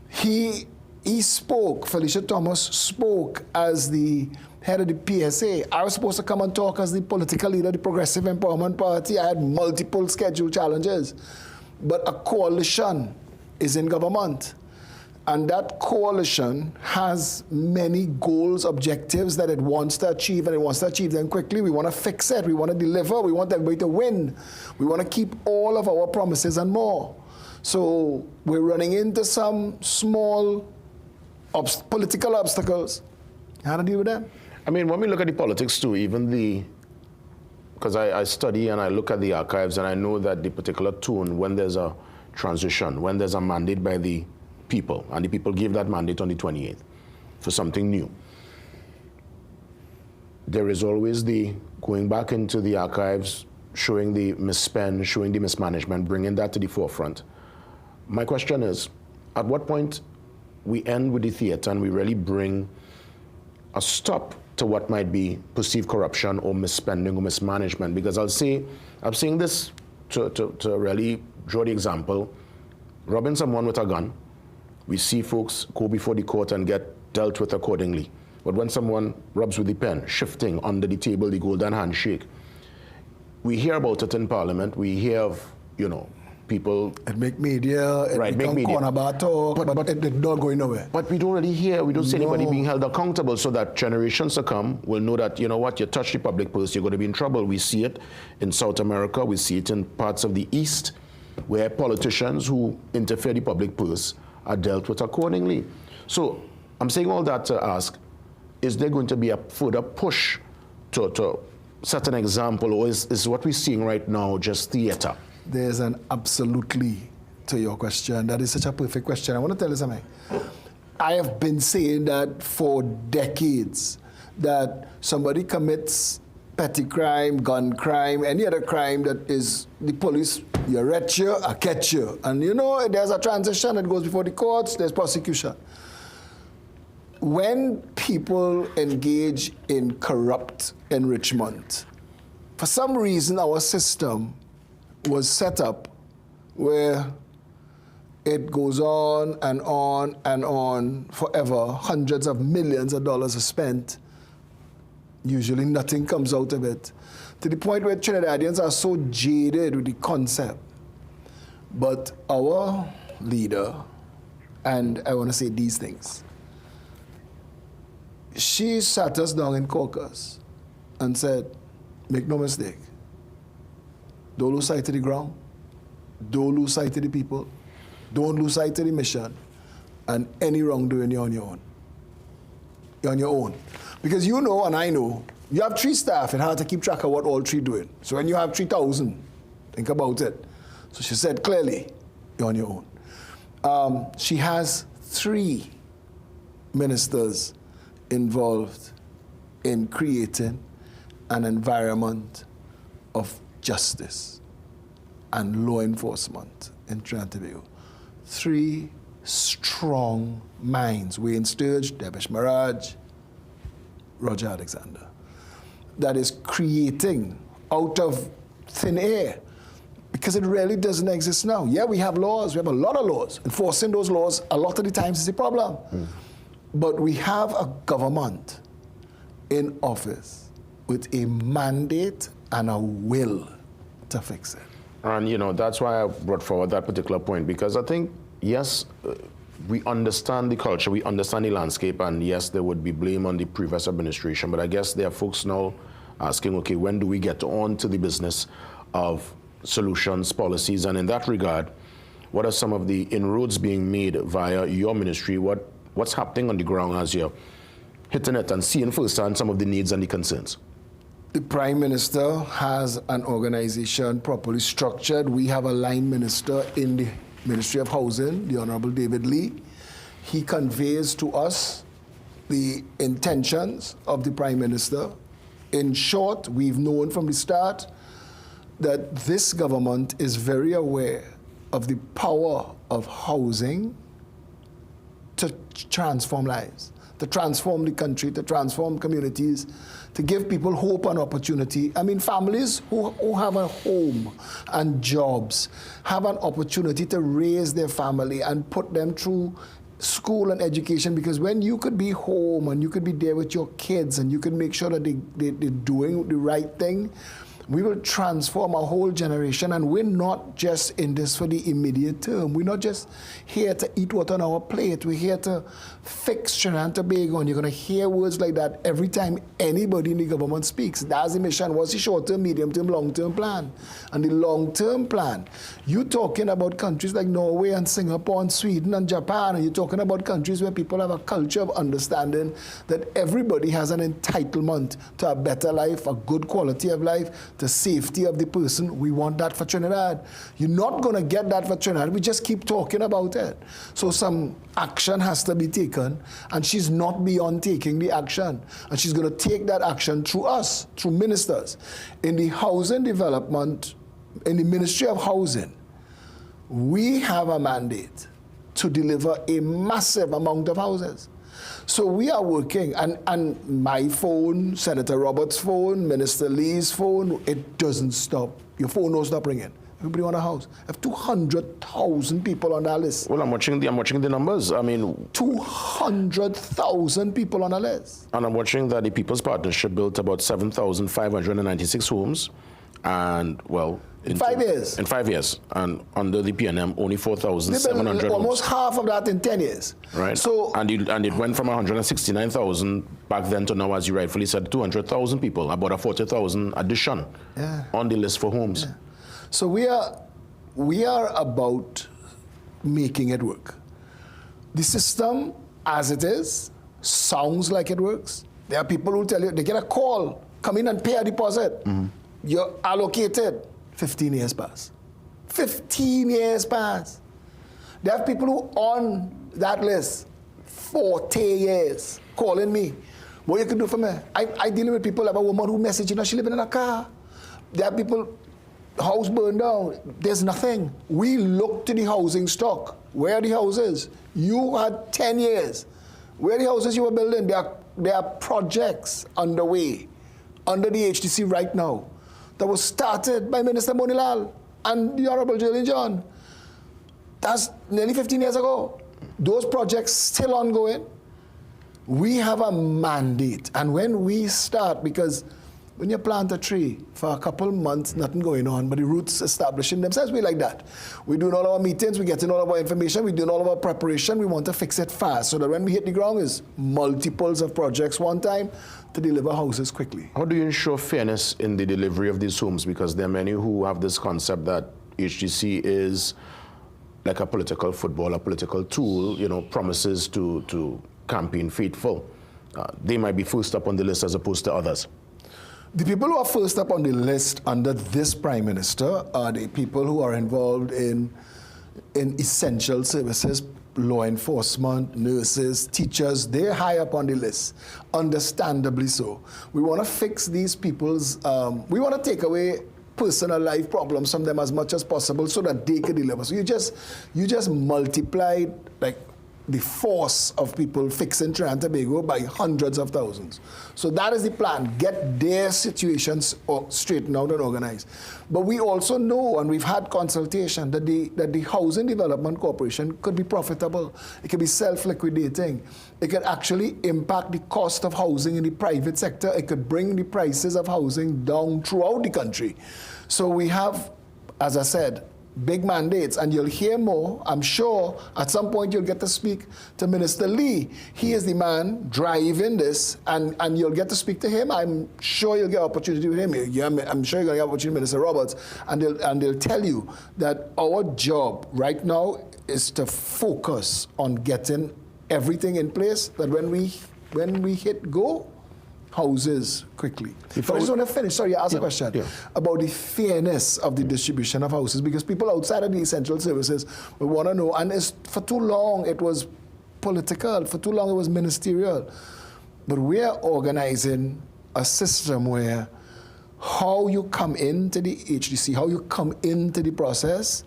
Speaker 13: He spoke, Felicia Thomas spoke as the head of the PSA. I was supposed to come and talk as the political leader of the Progressive Empowerment Party. I had multiple scheduled challenges. But a coalition is in government. And that coalition has many goals, objectives that it wants to achieve, and it wants to achieve them quickly. We want to fix it. We want to deliver. We want everybody to win. We want to keep all of our promises and more. So we're running into some small political obstacles. How to deal with them?
Speaker 4: I mean, when we look at the politics too, even because I study and I look at the archives, and I know that the particular tone, when there's a transition, when there's a mandate by the people, and the people give that mandate on the 28th for something new, there is always the going back into the archives, showing the misspend, showing the mismanagement, bringing that to the forefront. My question is, at what point we end with the theater and we really bring a stop to what might be perceived corruption or misspending or mismanagement? Because I'm saying this to really draw the example. Robbing someone with a gun, we see folks go before the court and get dealt with accordingly. But when someone robs with the pen, shifting under the table, the golden handshake, we hear about it in Parliament. We hear of, people...
Speaker 13: It make media, it become corner bar talk, but it's not going nowhere.
Speaker 4: But we don't really hear, we don't see anybody being held accountable, so that generations to come will know that, you know what, you touch the public purse, you're going to be in trouble. We see it in South America, we see it in parts of the East, where politicians who interfere the public purse are dealt with accordingly. So I'm saying all that to ask, is there going to be a further push to set an example, or is what we're seeing right now just theater?
Speaker 13: There's an absolutely to your question. That is such a perfect question. I want to tell you something. I have been saying that for decades, that somebody commits petty crime, gun crime, any other crime that is the police, you arrest you, I catch you. And you know, there's a transition that goes before the courts, there's prosecution. When people engage in corrupt enrichment, for some reason our system was set up where it goes on and on and on forever. Hundreds of millions of dollars are spent. Usually nothing comes out of it. To the point where Trinidadians are so jaded with the concept. But our leader, and I want to say these things, she sat us down in caucus and said, make no mistake, don't lose sight of the ground, don't lose sight of the people, don't lose sight of the mission, and any wrongdoing, you're on your own. You're on your own. Because you know, and I know, you have 3 staff, it's hard to keep track of what all 3 doing. So when you have 3,000, think about it. So she said clearly, you're on your own. She has 3 ministers involved in creating an environment of justice and law enforcement in Trinidad and Tobago. 3 strong minds, Wayne Sturge, Debesh Maraj, Roger Alexander, that is creating out of thin air, because it really doesn't exist now. Yeah, we have laws, we have a lot of laws. Enforcing those laws a lot of the times is a problem. But we have a government in office with a mandate and a will to fix it.
Speaker 4: And you know, that's why I brought forward that particular point, because I think, yes, we understand the culture, we understand the landscape, and yes, there would be blame on the previous administration, but I guess there are folks now asking, okay, when do we get on to the business of solutions, policies, and in that regard, what are some of the inroads being made via your ministry? What's happening on the ground as you're hitting it and seeing firsthand some of the needs and the concerns?
Speaker 13: The Prime Minister has an organization properly structured. We have a line minister in the Ministry of Housing, the Honorable David Lee. He conveys to us the intentions of the Prime Minister. In short, we've known from the start that this government is very aware of the power of housing to transform lives, to transform the country, to transform communities, to give people hope and opportunity. I mean, families who have a home and jobs have an opportunity to raise their family and put them through school and education, because when you could be home and you could be there with your kids and you can make sure that they're doing the right thing, we will transform a whole generation. And we're not just in this for the immediate term. We're not just here to eat what's on our plate. We're here to fix Trinidad and Tobago. And you're going to hear words like that every time anybody in the government speaks. That's the mission. What's the short-term, medium-term, long-term plan? And the long-term plan, you're talking about countries like Norway and Singapore and Sweden and Japan. And you're talking about countries where people have a culture of understanding that everybody has an entitlement to a better life, a good quality of life, the safety of the person. We want that for Trinidad. You're not going to get that for Trinidad. We just keep talking about it. So some action has to be taken, and she's not beyond taking the action. And she's going to take that action through us, through ministers. In the housing development, in the Ministry of Housing, we have a mandate to deliver a massive amount of houses. So we are working, and my phone, Senator Roberts' phone, Minister Lee's phone, it doesn't stop. Your phone don't stop ringing. Everybody want a house. I have 200,000 people on that list.
Speaker 4: Well, I'm watching the numbers. I mean,
Speaker 13: 200,000 people on a list.
Speaker 4: And I'm watching that the People's Partnership built about 7,596 homes, and well,
Speaker 13: in 5 years.
Speaker 4: In 5 years, and under the PNM, only 4,700.
Speaker 13: Almost half of that in 10 years.
Speaker 4: Right.
Speaker 13: So
Speaker 4: and it went from 169,000 back then to now, as you rightfully said, 200,000 people, about a 40,000 addition on the list for homes.
Speaker 13: Yeah. So we are about making it work. The system, as it is, sounds like it works. There are people who tell you, they get a call, come in and pay a deposit. You're allocated. 15 years pass. 15 years pass. There are people who on that list 40 years calling me. What you can do for me? I dealing with people, like a woman who messaging her, she living in a car. There are people, house burned down, there's nothing. We look to the housing stock. Where are the houses? You had 10 years. Where are the houses you were building? There are projects underway under the HTC right now that was started by Minister Monilal and the Honorable Jillian John. That's nearly 15 years ago. Those projects still ongoing. We have a mandate, and when we start, because when you plant a tree for a couple months, nothing going on, but the roots establishing themselves, we like that. We're doing all our meetings, we're getting all of our information, we're doing all of our preparation, we want to fix it fast, so that when we hit the ground, is multiples of projects one time to deliver houses quickly.
Speaker 4: How do you ensure fairness in the delivery of these homes? Because there are many who have this concept that HGC is like a political football, a political tool, you know, promises to campaign faithful. They might be first up on the list as opposed to others.
Speaker 13: The people who are first up on the list under this Prime Minister are the people who are involved in essential services, law enforcement, nurses, teachers. They're high up on the list, understandably so. We want to fix these people's, we want to take away personal life problems from them as much as possible so that they can deliver. So you just multiplied like the force of people fixing Trinidad and Tobago by hundreds of thousands. So that is the plan, get their situations straightened out and organized. But we also know, and we've had consultation, that the Housing Development Corporation could be profitable. It could be self-liquidating. It could actually impact the cost of housing in the private sector. It could bring the prices of housing down throughout the country. So we have, as I said, big mandates, and you'll hear more. I'm sure at some point you'll get to speak to Minister Lee. He is the man driving this, and you'll get to speak to him. I'm sure you'll get opportunity with him. I'm sure you're going to get opportunity with Minister Roberts, and they'll tell you that our job right now is to focus on getting everything in place, that when we hit go, houses quickly. But I just want to finish. Sorry, I asked a question about the fairness of the distribution of houses, because people outside of the essential services will want to know, and for too long it was political, for too long it was ministerial. But we are organizing a system where how you come into the HDC, how you come into the process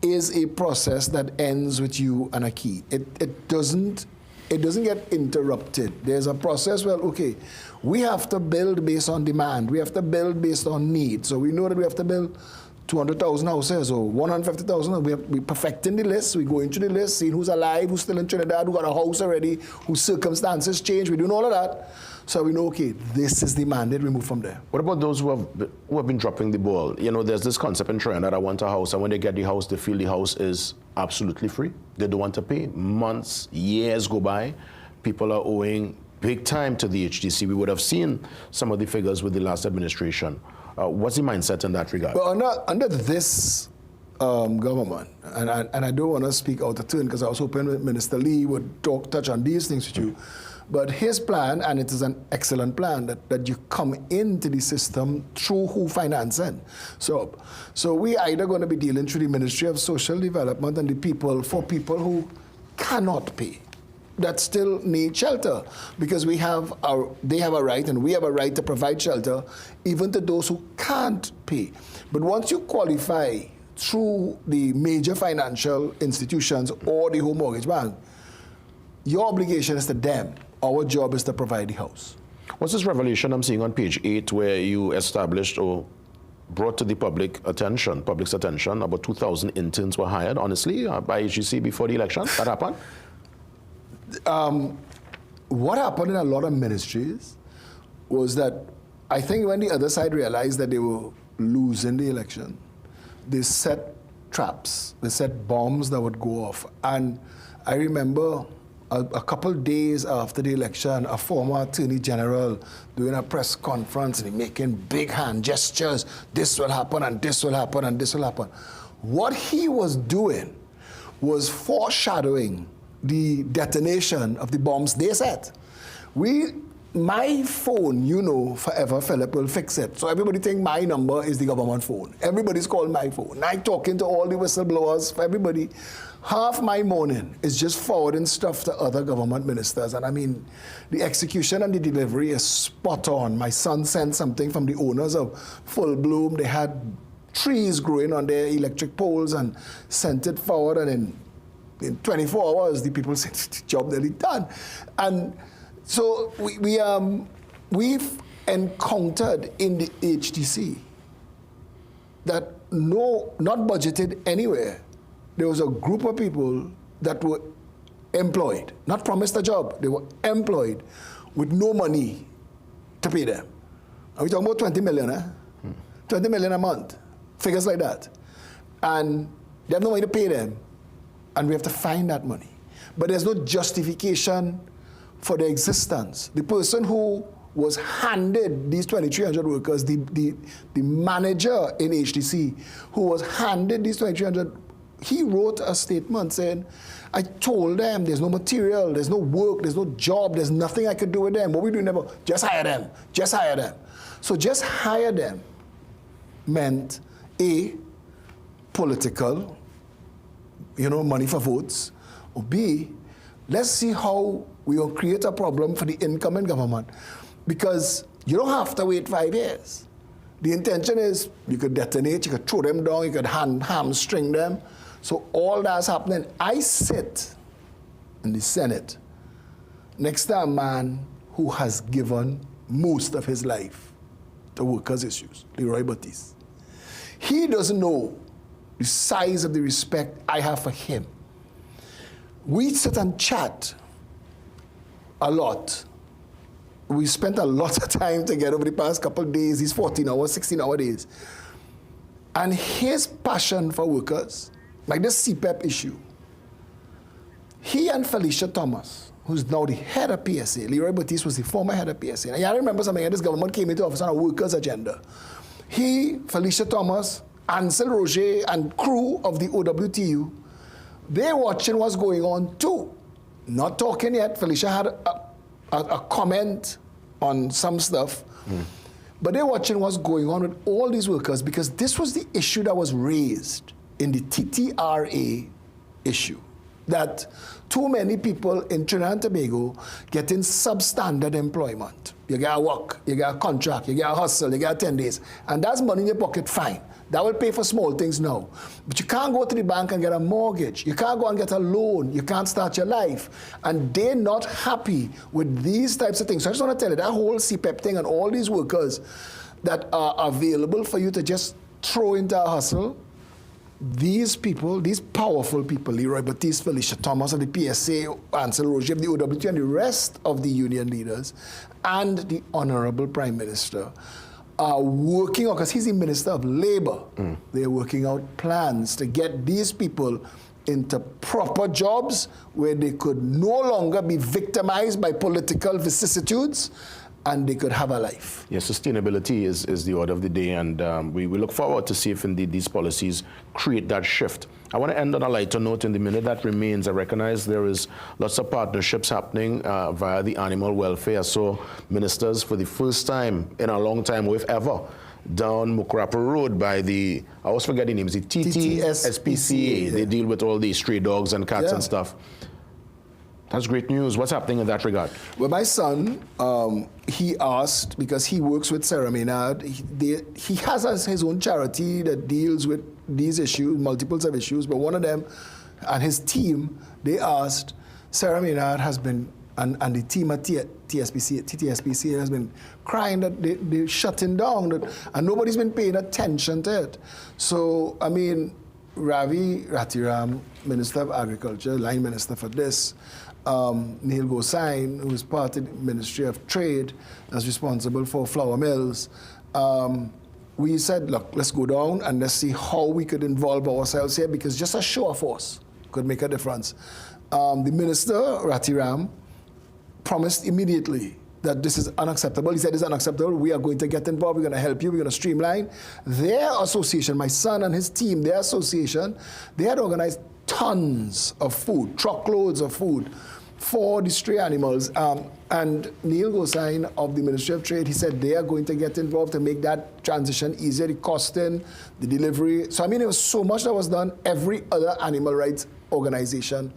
Speaker 13: is a process that ends with you and a key. It doesn't get interrupted. There's a process where, okay, we have to build based on demand. We have to build based on need. So we know that we have to build 200,000 houses or 150,000. We're perfecting the list. We go into the list, seeing who's alive, who's still in Trinidad, who got a house already, whose circumstances change. We're doing all of that. So we know, okay, this is the mandate. We move from there.
Speaker 4: What about those who have been dropping the ball? You know, there's this concept in Trinidad, I want a house, and when they get the house, they feel the house is absolutely free. They don't want to pay. Months, years go by. People are owing big time to the HDC. We would have seen some of the figures with the last administration. What's the mindset in that regard?
Speaker 13: Well, under this government, and I don't want to speak out of turn because I was hoping Minister Lee would touch on these things with you, but his plan, and it is an excellent plan, that you come into the system through who financing. So we either going to be dealing through the Ministry of Social Development and the people, for people who cannot pay, that still need shelter, because they have a right and we have a right to provide shelter even to those who can't pay. But once you qualify through the major financial institutions or the home mortgage bank, your obligation is to them. Our job is to provide the house.
Speaker 4: What's this revelation I'm seeing on page 8 where you established or brought to the public's attention, about 2,000 interns were hired, honestly, by HGC before the election? That happened?
Speaker 13: What happened in a lot of ministries was that I think when the other side realized that they were losing the election, they set traps, they set bombs that would go off. And I remember a couple days after the election, a former Attorney General doing a press conference and making big hand gestures, this will happen and this will happen and this will happen. What he was doing was foreshadowing the detonation of the bombs they set. My phone, you know, forever, Philip will fix it. So everybody think my number is the government phone. Everybody's called my phone. I'm talking to all the whistleblowers, for everybody. Half my morning is just forwarding stuff to other government ministers. And I mean, the execution and the delivery is spot on. My son sent something from the owners of Full Bloom. They had trees growing on their electric poles and sent it forward. And in 24 hours, the people said, job nearly done. And so we've encountered in the HTC that not budgeted anywhere. There was a group of people that were employed, not promised a job. They were employed with no money to pay them. Are we talking about 20 million, 20 million a month, figures like that. And they have no money to pay them, and we have to find that money. But there's no justification for their existence. The person who was handed these 2,300 workers, the manager in HTC who was handed these 2,300, he wrote a statement saying, I told them there's no material, there's no work, there's no job, there's nothing I could do with them. What we do never, just hire them, just hire them. So just hire them meant A, political, money for votes, or B, let's see how we will create a problem for the incoming government, because you don't have to wait 5 years. The intention is you could detonate, you could throw them down, you could hamstring them. So all that's happening. I sit in the Senate next to a man who has given most of his life to workers' issues, Leroy Baptiste. He doesn't know the size of the respect I have for him. We sit and chat a lot. We spent a lot of time together over the past couple of days, these 14-hour, 16-hour days. And his passion for workers, like this CPEP issue, he and Felicia Thomas, who's now the head of PSA, Leroy Baptiste was the former head of PSA. And I remember something, and this government came into office on a workers' agenda. He, Felicia Thomas, Ansel Roger, and crew of the OWTU, they're watching what's going on too. Not talking yet. Felicia had a comment on some stuff. But they're watching what's going on with all these workers, because this was the issue that was raised in the TTRA issue. That too many people in Trinidad and Tobago getting substandard employment. You get a work, you get a contract, you get a hustle, you get 10 days. And that's money in your pocket, fine. That will pay for small things now. But you can't go to the bank and get a mortgage. You can't go and get a loan. You can't start your life. And they're not happy with these types of things. So I just want to tell you, that whole CPEP thing and all these workers that are available for you to just throw into a hustle, these people, these powerful people, Leroy Baptiste, Felicia Thomas of the PSA, Ansel Roger of the OWT, and the rest of the union leaders, and the Honorable Prime Minister, are working out, because he's the Minister of Labor, they're working out plans to get these people into proper jobs where they could no longer be victimized by political vicissitudes, and they could have a life.
Speaker 4: Yes, sustainability is the order of the day, and we look forward to see if indeed these policies create that shift. I want to end on a lighter note. In the minute that remains, I recognize there is lots of partnerships happening via the animal welfare. So ministers, for the first time in a long time, if ever, down Mukrapa Road by the, I always forget the name, is it TTSPCA? Yeah. They deal with all the stray dogs and cats and stuff. That's great news. What's happening in that regard?
Speaker 13: Well, my son, he asked, because he works with Sarah Maynard, he has his own charity that deals with these issues, multiples of issues, but one of them, and his team, they asked, Sarah Maynard has been, and the team at TTSPC has been crying that they're shutting down, and nobody's been paying attention to it. So, I mean, Ravi Ratiram, Minister of Agriculture, line minister for this, Neil Gosain, who is part of the Ministry of Trade, that's responsible for flour mills. We said, look, let's go down and let's see how we could involve ourselves here, because just a show of force could make a difference. The Minister, Ratiram, promised immediately that this is unacceptable. He said it's unacceptable. We are going to get involved. We're going to help you. We're going to streamline. Their association, my son and his team, their association, they had organized tons of food, truckloads of food for the stray animals. And Neil Gosain of the Ministry of Trade, he said they are going to get involved to make that transition easier, the costing, the delivery. So, I mean, there was so much that was done. Every other animal rights organization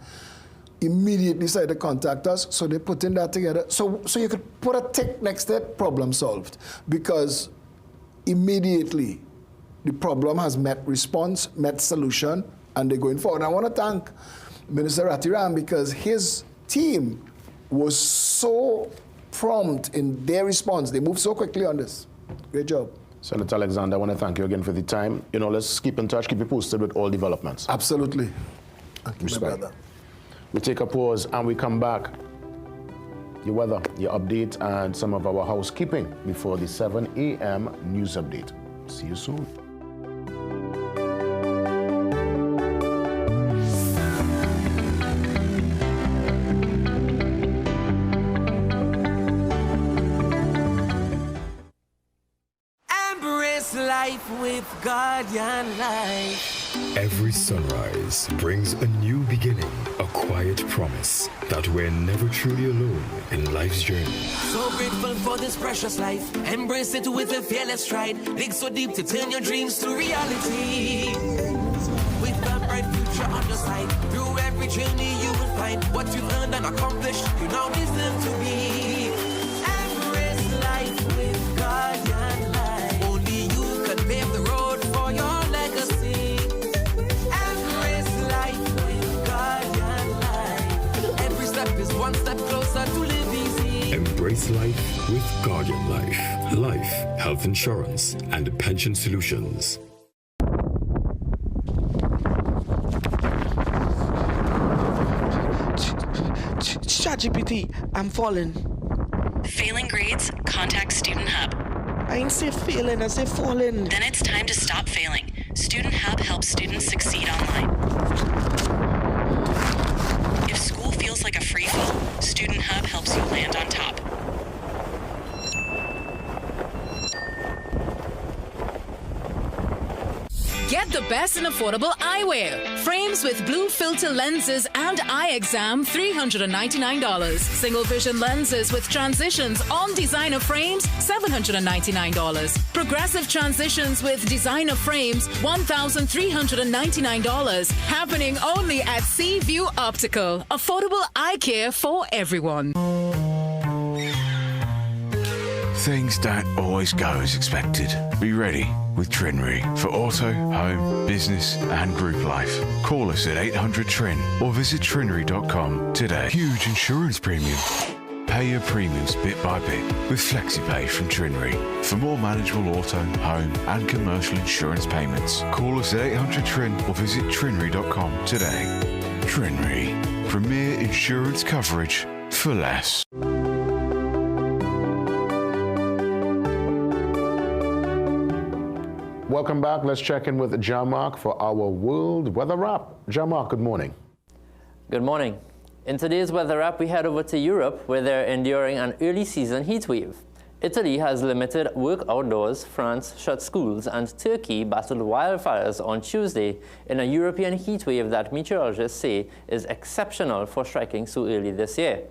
Speaker 13: immediately started to contact us, so they put in that together. So you could put a tick next to it, problem solved, because immediately the problem has met response, met solution, and they're going forward. And I want to thank Minister Ratiram because his team was so prompt in their response. They moved so quickly on this. Great job.
Speaker 4: Senator Alexander, I want to thank you again for the time. You know, let's keep in touch, keep you posted with all developments.
Speaker 13: Absolutely. Thank you, my brother.
Speaker 4: We take a pause and we come back. Your weather, your update, and some of our housekeeping before the 7 a.m. news update. See you soon.
Speaker 14: Embrace life with Guardian Life.
Speaker 15: Every sunrise brings a new beginning, a quiet promise that we're never truly alone in life's journey.
Speaker 14: So grateful for this precious life. Embrace it with a fearless stride. Dig so deep to turn your dreams to reality. With a bright future on your side. Through every journey you will find what you've earned and accomplished. You now deserve to be. Embrace life with Guardian Life. Only you can pave the road for your legacy. Is one step closer to live easy.
Speaker 15: Embrace life with Guardian Life. Life, health insurance, and pension solutions.
Speaker 16: ChatGPT, I'm falling.
Speaker 17: Failing grades? Contact Student Hub.
Speaker 16: I ain't say failing, I say falling.
Speaker 17: Then it's time to stop failing. Student Hub helps students succeed online. If school feels like a free fall, Student Hub helps you land on top.
Speaker 12: Get the best in affordable eyewear. Frames with blue filter lenses and eye exam, $399. Single vision lenses with transitions on designer frames, $799. Progressive transitions with designer frames, $1,399. Happening only at Seaview Optical. Affordable eye care for everyone.
Speaker 18: Things don't always go as expected. Be ready with Trinry for auto, home, business and group life. Call us at 800-TRIN or visit trinry.com today. Huge insurance premium. Pay your premiums bit by bit with FlexiPay from Trinry. For more manageable auto, home and commercial insurance payments, call us at 800-TRIN or visit trinry.com today. Trinry. Premier insurance coverage for less.
Speaker 4: Welcome back. Let's check in with Jamark for our World Weather Wrap. Jamark, good morning.
Speaker 19: Good morning. In today's Weather Wrap, we head over to Europe, where they're enduring an early season heat wave. Italy has limited work outdoors, France shut schools, and Turkey battled wildfires on Tuesday in a European heat wave that meteorologists say is exceptional for striking so early this year.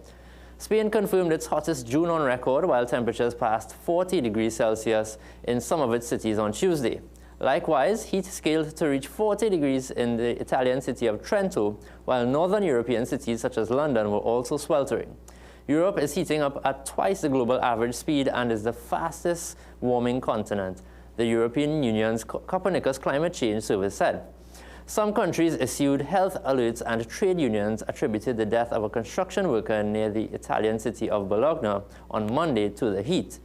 Speaker 19: Spain confirmed its hottest June on record, while temperatures passed 40 degrees Celsius in some of its cities on Tuesday. Likewise, heat scaled to reach 40 degrees in the Italian city of Trento, while northern European cities such as London were also sweltering. Europe is heating up at twice the global average speed and is the fastest warming continent, the European Union's Copernicus Climate Change Service said. Some countries issued health alerts, and trade unions attributed the death of a construction worker near the Italian city of Bologna on Monday to the heat.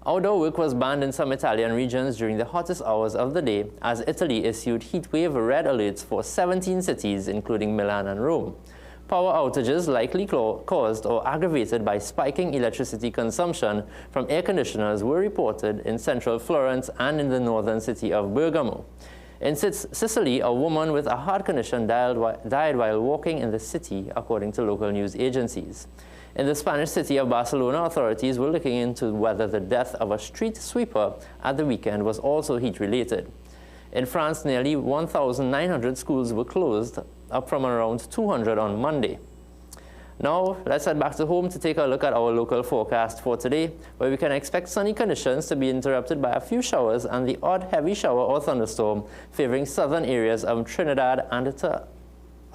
Speaker 19: Outdoor work was banned in some Italian regions during the hottest hours of the day, as Italy issued heatwave red alerts for 17 cities, including Milan and Rome. Power outages likely caused or aggravated by spiking electricity consumption from air conditioners were reported in central Florence and in the northern city of Bergamo. In Sicily, a woman with a heart condition died while walking in the city, according to local news agencies. In the Spanish city of Barcelona, authorities were looking into whether the death of a street sweeper at the weekend was also heat-related. In France, nearly 1,900 schools were closed up from around 200 on Monday. Now, let's head back to home to take a look at our local forecast for today, where we can expect sunny conditions to be interrupted by a few showers and the odd heavy shower or thunderstorm favoring southern areas of Trinidad and to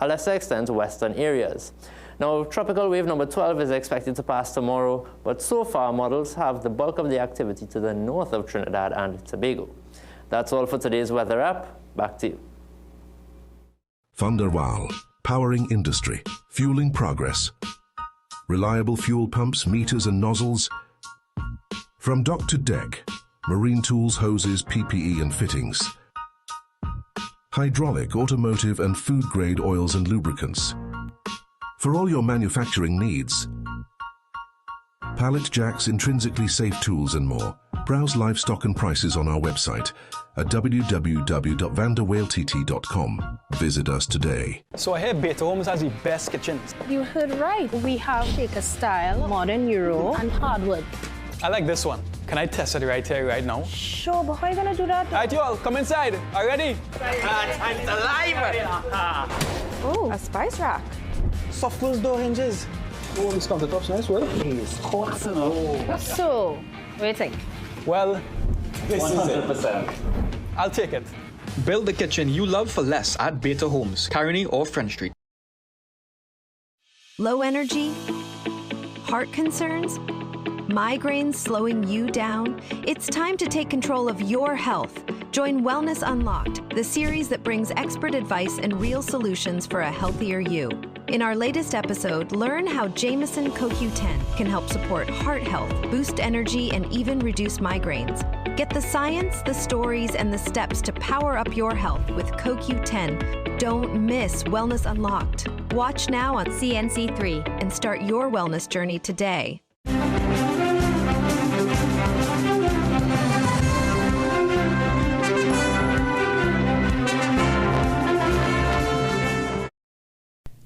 Speaker 19: a lesser extent western areas. Now, tropical wave number 12 is expected to pass tomorrow, but so far models have the bulk of the activity to the north of Trinidad and Tobago. That's all for today's weather app. Back to you.
Speaker 20: Thunderwal, powering industry, fueling progress. Reliable fuel pumps, meters and nozzles. From dock to deck, marine tools, hoses, PPE and fittings. Hydraulic, automotive and food-grade oils and lubricants. For all your manufacturing needs. Pallet jacks, intrinsically safe tools and more. Browse livestock and prices on our website at www.vanderwalett.com. Visit us today.
Speaker 21: So I hear Better Homes has the best kitchens.
Speaker 22: You heard right. We have Shaker style, modern Euro, and hardwood.
Speaker 21: I like this one. Can I test it right here, right now?
Speaker 22: Sure, but how are you gonna do that?
Speaker 21: All right, y'all, come inside. Are you ready?
Speaker 16: Time's alive!
Speaker 22: Oh, a spice rack.
Speaker 21: Soft closed door hinges.
Speaker 1: Oh, this countertop's nice, well. It's hot,
Speaker 22: So, what do you think?
Speaker 21: Well, this 100%. Is it. I'll take it.
Speaker 23: Build the kitchen you love for less at Better Homes, Caroni or French Street.
Speaker 24: Low energy? Heart concerns? Migraines slowing you down? It's time to take control of your health. Join Wellness Unlocked, the series that brings expert advice and real solutions for a healthier you. In our latest episode, learn how Jameson CoQ10 can help support heart health, boost energy, and even reduce migraines. Get the science, the stories, and the steps to power up your health with CoQ10. Don't miss Wellness Unlocked. Watch now on CNC3 and start your wellness journey today.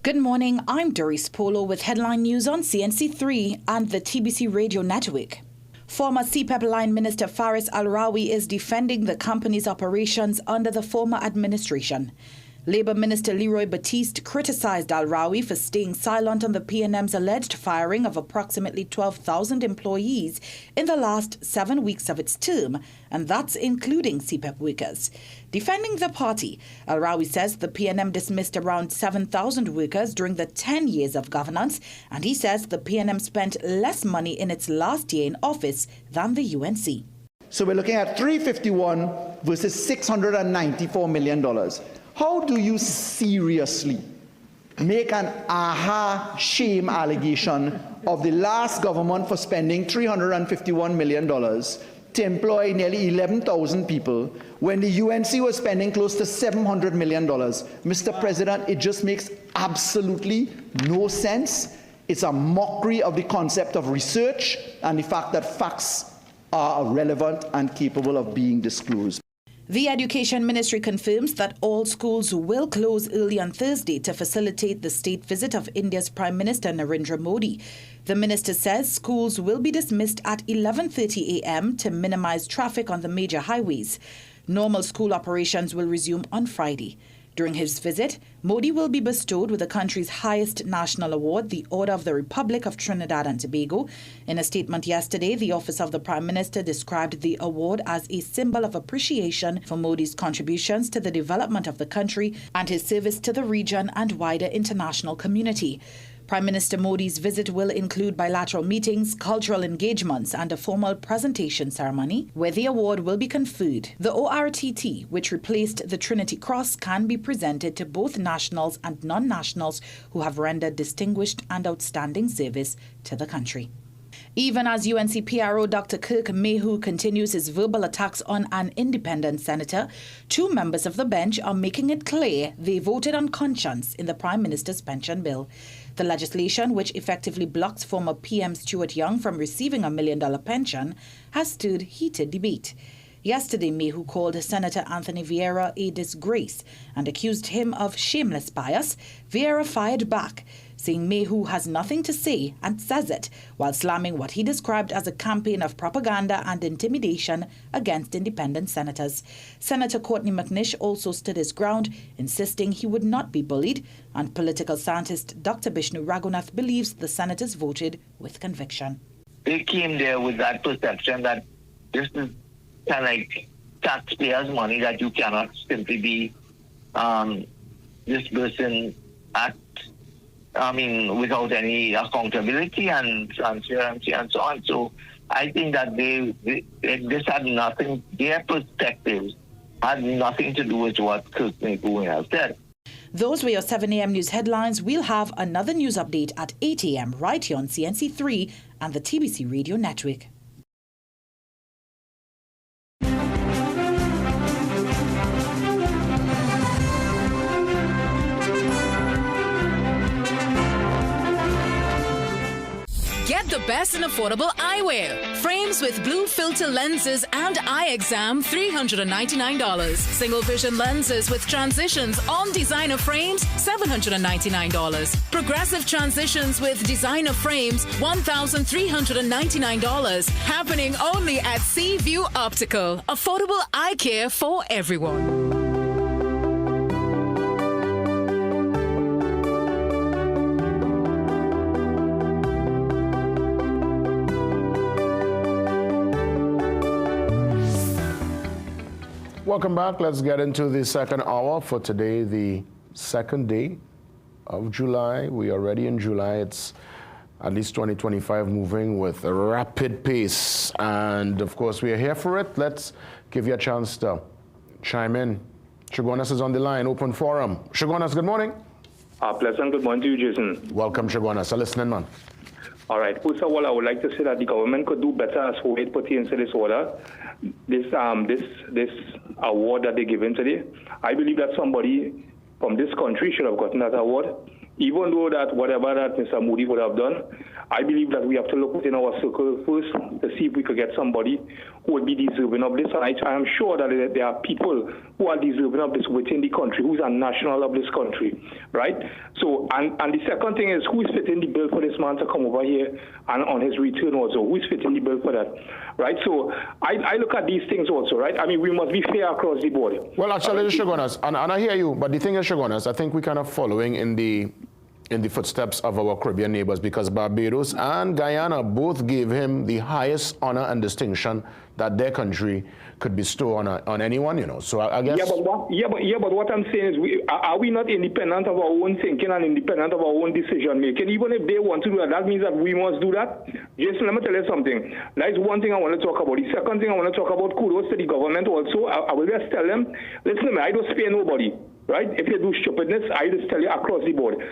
Speaker 2: Good morning, I'm Doris Polo with headline news on CNC3 and the TBC Radio Network. Former CPEP Line Minister Faris Al-Rawi is defending the company's operations under the former administration. Labour Minister Leroy Batiste criticized Al-Rawi for staying silent on the PNM's alleged firing of approximately 12,000 employees in the last 7 weeks of its term, and that's including CPEP workers. Defending the party, Al-Rawi says the PNM dismissed around 7,000 workers during the 10 years of governance, and he says the PNM spent less money in its last year in office than the UNC.
Speaker 25: So we're looking at 351 versus $694 million. How do you seriously make an aha shame allegation of the last government for spending $351 million to employ nearly 11,000 people when the UNC was spending close to $700 million? Mr. President, it just makes absolutely no sense. It's a mockery of the concept of research and the fact that facts are relevant and capable of being disclosed.
Speaker 2: The Education Ministry confirms that all schools will close early on Thursday to facilitate the state visit of India's Prime Minister Narendra Modi. The minister says schools will be dismissed at 11:30 a.m. to minimize traffic on the major highways. Normal school operations will resume on Friday. During his visit, Modi will be bestowed with the country's highest national award, the Order of the Republic of Trinidad and Tobago. In a statement yesterday, the Office of the Prime Minister described the award as a symbol of appreciation for Modi's contributions to the development of the country and his service to the region and wider international community. Prime Minister Modi's visit will include bilateral meetings, cultural engagements, and a formal presentation ceremony where the award will be conferred. The ORTT, which replaced the Trinity Cross, can be presented to both nationals and non-nationals who have rendered distinguished and outstanding service to the country. Even as UNC PRO Dr. Kirk Mayhew continues his verbal attacks on an independent senator, two members of the bench are making it clear they voted on conscience in the Prime Minister's pension bill. The legislation, which effectively blocks former PM Stuart Young from receiving a $1 million pension, has stirred heated debate. Yesterday, Mayhew called Senator Anthony Vieira a disgrace and accused him of shameless bias. Vieira fired back. saying Mayhew has nothing to say and says it, while slamming what he described as a campaign of propaganda and intimidation against independent senators. Senator Courtney McNish also stood his ground, insisting he would not be bullied, and political scientist Dr. Bishnu Raghunath believes the senators voted with conviction.
Speaker 3: They came there with that perception that this is kind of like taxpayers' money that you cannot simply be disbursing without any accountability and transparency and so on. So I think that this had nothing, their perspectives had nothing to do with what Kirk Mayhew has said.
Speaker 2: Those were your 7 a.m. news headlines. We'll have another news update at 8 a.m. right here on CNC3 and the TBC Radio Network.
Speaker 12: Get the best in affordable eyewear. Frames with blue filter lenses and eye exam, $399. Single vision lenses with transitions on designer frames, $799. Progressive transitions with designer frames, $1,399. Happening only at Seaview Optical. Affordable eye care for everyone.
Speaker 4: Welcome back. Let's get into the second hour for today, the second day of July. We are already in July. It's at least 2025 moving with a rapid pace. And of course, we are here for it. Let's give you a chance to chime in. Shagonas is on the line, open forum. Shagonas, good morning.
Speaker 6: Pleasant good morning to you, Jason.
Speaker 4: Welcome, Shagonas. Listening, man.
Speaker 6: All right. First of all, I would like to say that the government could do better as for it pertains to this order. This award that they're giving today, I believe that somebody from this country should have gotten that award. Even though that whatever that Mr. Moody would have done, I believe that we have to look within our circle first to see if we could get somebody who would be deserving of this. And I am sure that there are people who are deserving of this within the country, who's a national of this country, right? So, and the second thing is, who is fitting the bill for this man to come over here and on his return also? Who is fitting the bill for that, right? So I look at these things also, right? I mean, we must be fair across the board.
Speaker 4: Well, actually, Shagonas, and I hear you, but the thing is, Shagonas, I think we're kind of following in the footsteps of our Caribbean neighbors, because Barbados and Guyana both gave him the highest honor and distinction that their country could bestow on anyone, you know. So I guess.
Speaker 6: But what I'm saying is, are we not independent of our own thinking and independent of our own decision making? Even if they want to do that, that means that we must do that. Jason, let me tell you something. That is one thing I want to talk about. The second thing I want to talk about, kudos to the government also. I will just tell them, listen, I don't spare nobody, right? If you do stupidness, I just tell you across the board.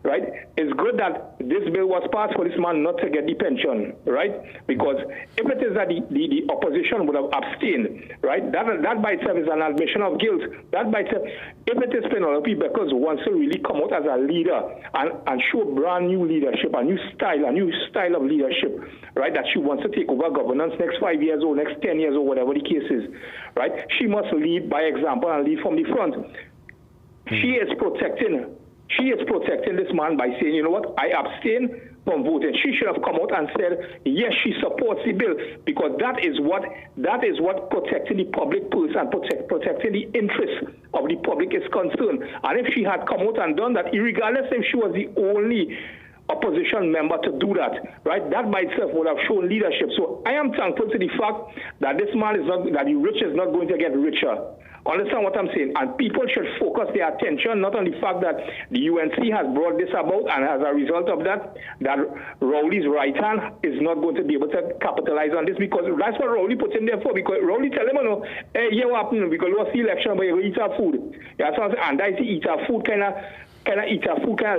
Speaker 6: Right? It's good that this bill was passed for this man not to get the pension, right? Because if it is that the opposition would have abstained, right, that by itself is an admission of guilt. That by itself, if it is Penelope Beckers who wants to really come out as a leader and show brand new leadership, a new style of leadership, right, that she wants to take over governance next 5 years or next 10 years or whatever the case is, right? She must lead by example and lead from the front. She is protecting this man by saying, you know what, I abstain from voting. She should have come out and said, yes, she supports the bill, because that is what protecting the public purse and protecting the interests of the public is concerned. And if she had come out and done that, regardless if she was the only opposition member to do that, right, that by itself would have shown leadership. So I am thankful to the fact that this man is not, that the rich is not going to get richer. Understand what I'm saying? And people should focus their attention not on the fact that the UNC has brought this about, and as a result of that Rowley's right hand is not going to be able to capitalize on this, because that's what Rowley puts him there for. Because Rowley tell him, hey, you what happened? Because you lost the election, but you eat our food. Yeah, so and that's the eat our food kind of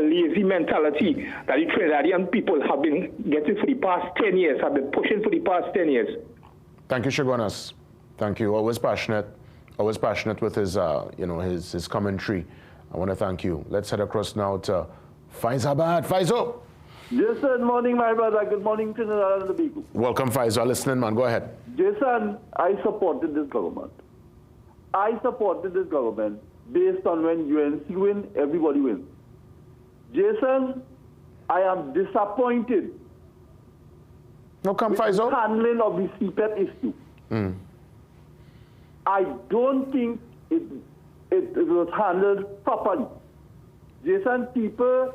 Speaker 6: lazy mentality that the Trinidadian people have been getting for the past 10 years, have been pushing for the past 10 years.
Speaker 4: Thank you, Shagonas. Thank you. Always passionate with his, his commentary. I want to thank you. Let's head across now to Faisal. Faisal.
Speaker 7: Jason, morning, my brother. Good morning, Trinidad and the people.
Speaker 4: Welcome, Faisal. Listening, man. Go ahead.
Speaker 7: Jason, I supported this government. Based on when UNC win, everybody wins. Jason, I am disappointed.
Speaker 4: No, come Faizo.
Speaker 7: Handling of the CPEP issue. I don't think it was handled properly. Jason, people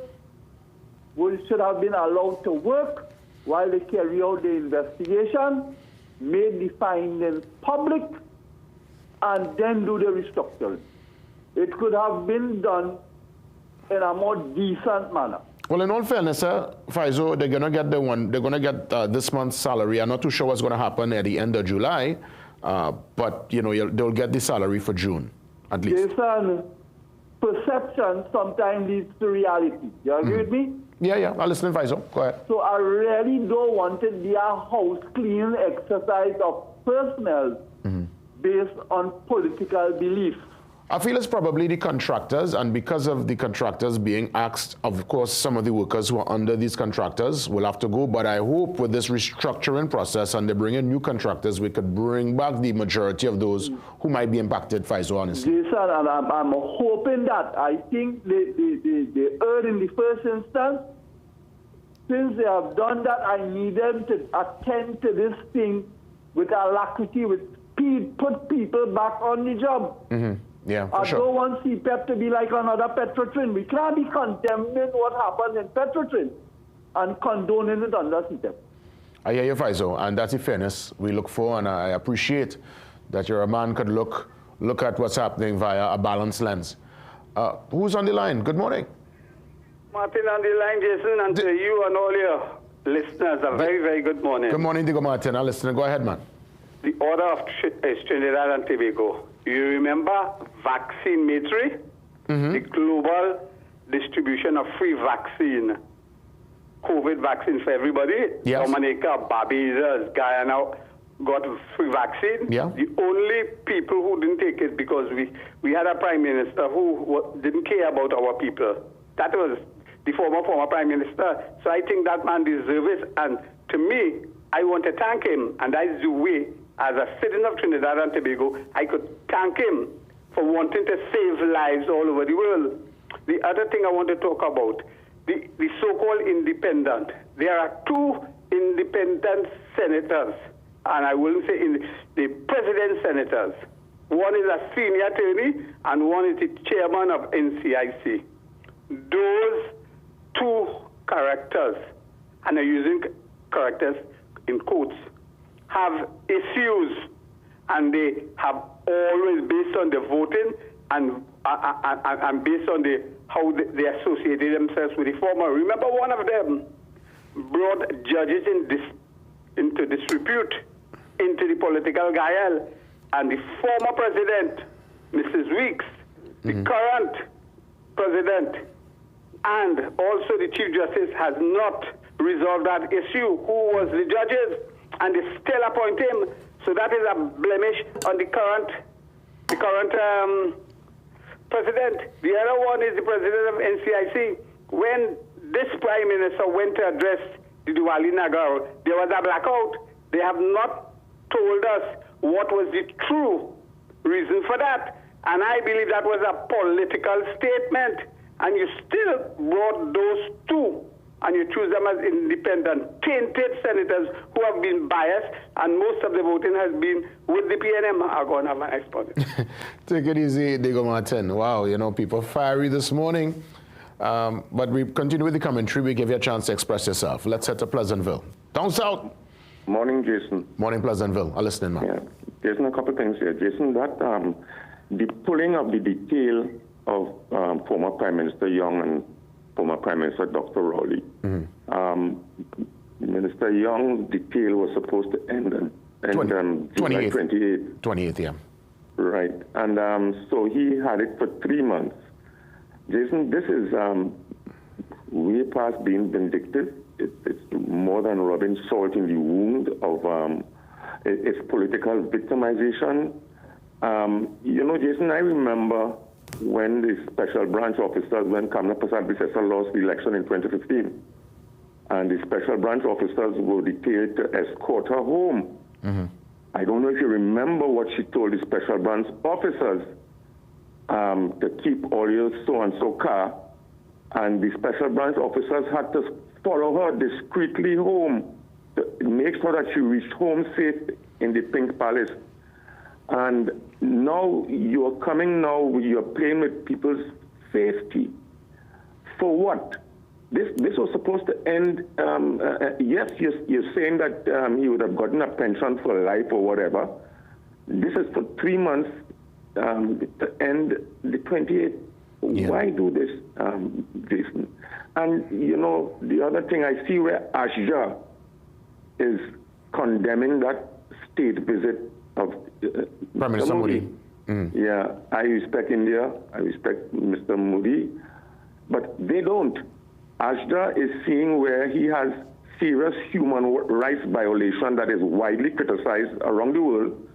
Speaker 7: should have been allowed to work while they carry out the investigation, made the findings public, and then do the restructuring. It could have been done in a more decent manner.
Speaker 4: Well, in all fairness, Faizo, they're gonna get this month's salary. I'm not too sure what's gonna happen at the end of July, but they'll get the salary for June, at least.
Speaker 7: Jason, perception sometimes leads to reality. You agree with me?
Speaker 4: Yeah, I'll listen, Faizo. Go ahead.
Speaker 7: So I really don't want it to be a house cleaning exercise of personnel based on political belief.
Speaker 4: I feel it's probably the contractors, and because of the contractors being asked, of course, some of the workers who are under these contractors will have to go, but I hope with this restructuring process and they bring in new contractors, we could bring back the majority of those who might be impacted, Faizo, honestly.
Speaker 7: Jason, and I'm hoping that. I think they erred in the first instance. Since they have done that, I need them to attend to this thing with alacrity, with speed, put people back on the job.
Speaker 4: Yeah, for
Speaker 7: I
Speaker 4: sure.
Speaker 7: don't want CPEP to be like another Petrotrin. We can't be condemning what happened in Petrotrin and condoning it under CPEP.
Speaker 4: I hear you, Faizo, and that's the fairness we look for, and I appreciate that you're a man could look at what's happening via a balanced lens. Who's on the line? Good morning.
Speaker 5: Martin on the line, Jason, and to you and all your listeners, a very, very good morning.
Speaker 4: Good morning, Diego Martin. I'm listening. Go ahead, man.
Speaker 5: The order of Trinidad and Tobago. You remember Vaccine Matry? The global distribution of free vaccine, COVID vaccine for everybody.
Speaker 4: Yes.
Speaker 5: Dominica, Barbados, Guyana got free vaccine.
Speaker 4: Yeah.
Speaker 5: The only people who didn't take it because we had a prime minister who didn't care about our people. That was the former prime minister. So I think that man deserves it. And to me, I want to thank him. And that is the way, as a citizen of Trinidad and Tobago, I could thank him for wanting to save lives all over the world. The other thing I want to talk about, the so-called independent. There are two independent senators, and I wouldn't say the president senators. One is a senior attorney, and one is the chairman of NCIC. Those two characters, and I'm using characters in quotes, have issues, and they have always, based on the voting and based on how they associated themselves with the former. Remember, one of them brought judges into disrepute, into the political guile, and the former president, Mrs. Weeks, the current president, and also the Chief Justice has not resolved that issue. Who was the judges? And they still appoint him. So that is a blemish on the current president. The other one is the president of NCIC. When this prime minister went to address the Diwali Nagar, there was a blackout. They have not told us what was the true reason for that. And I believe that was a political statement. And you still brought those two, and you choose them as independent, tainted senators who have been biased, and most of the voting has been with the PNM. I'm going to have my exposition.
Speaker 4: Take it easy, Diego Martin. Wow, people fiery this morning. But we continue with the commentary. We give you a chance to express yourself. Let's head to Pleasantville. Down south.
Speaker 8: Morning, Jason.
Speaker 4: Morning, Pleasantville. I'm listening, man.
Speaker 8: Yeah. Jason, a couple of things here. Jason, that the pulling of the detail of former Prime Minister Young and former Prime Minister Dr. Rowley. Minister Young's detail was supposed to end July 28th.
Speaker 4: 28th, yeah.
Speaker 8: Right. And so he had it for 3 months. Jason, this is way past being vindictive. It's more than rubbing salt in the wound of it's political victimization. Jason, I remember when the special branch officers, when Kamala Prasad-Bissessar lost the election in 2015, and the special branch officers were detailed to escort her home. I don't know if you remember what she told the special branch officers, to keep all your so-and-so car and the special branch officers had to follow her discreetly home to make sure that she reached home safe in the Pink Palace. And now you're playing with people's safety. For what? This was supposed to end, yes, you're saying that he would have gotten a pension for life or whatever. This is for 3 months to end the 28th. Yeah. Why do this, Jason? And, the other thing I see where Ashja is condemning that state visit of
Speaker 4: Prime Minister Modi.
Speaker 8: Yeah, I respect India, I respect Mr. Modi, but they don't. Ashja is seeing where he has serious human rights violation that is widely criticized around the world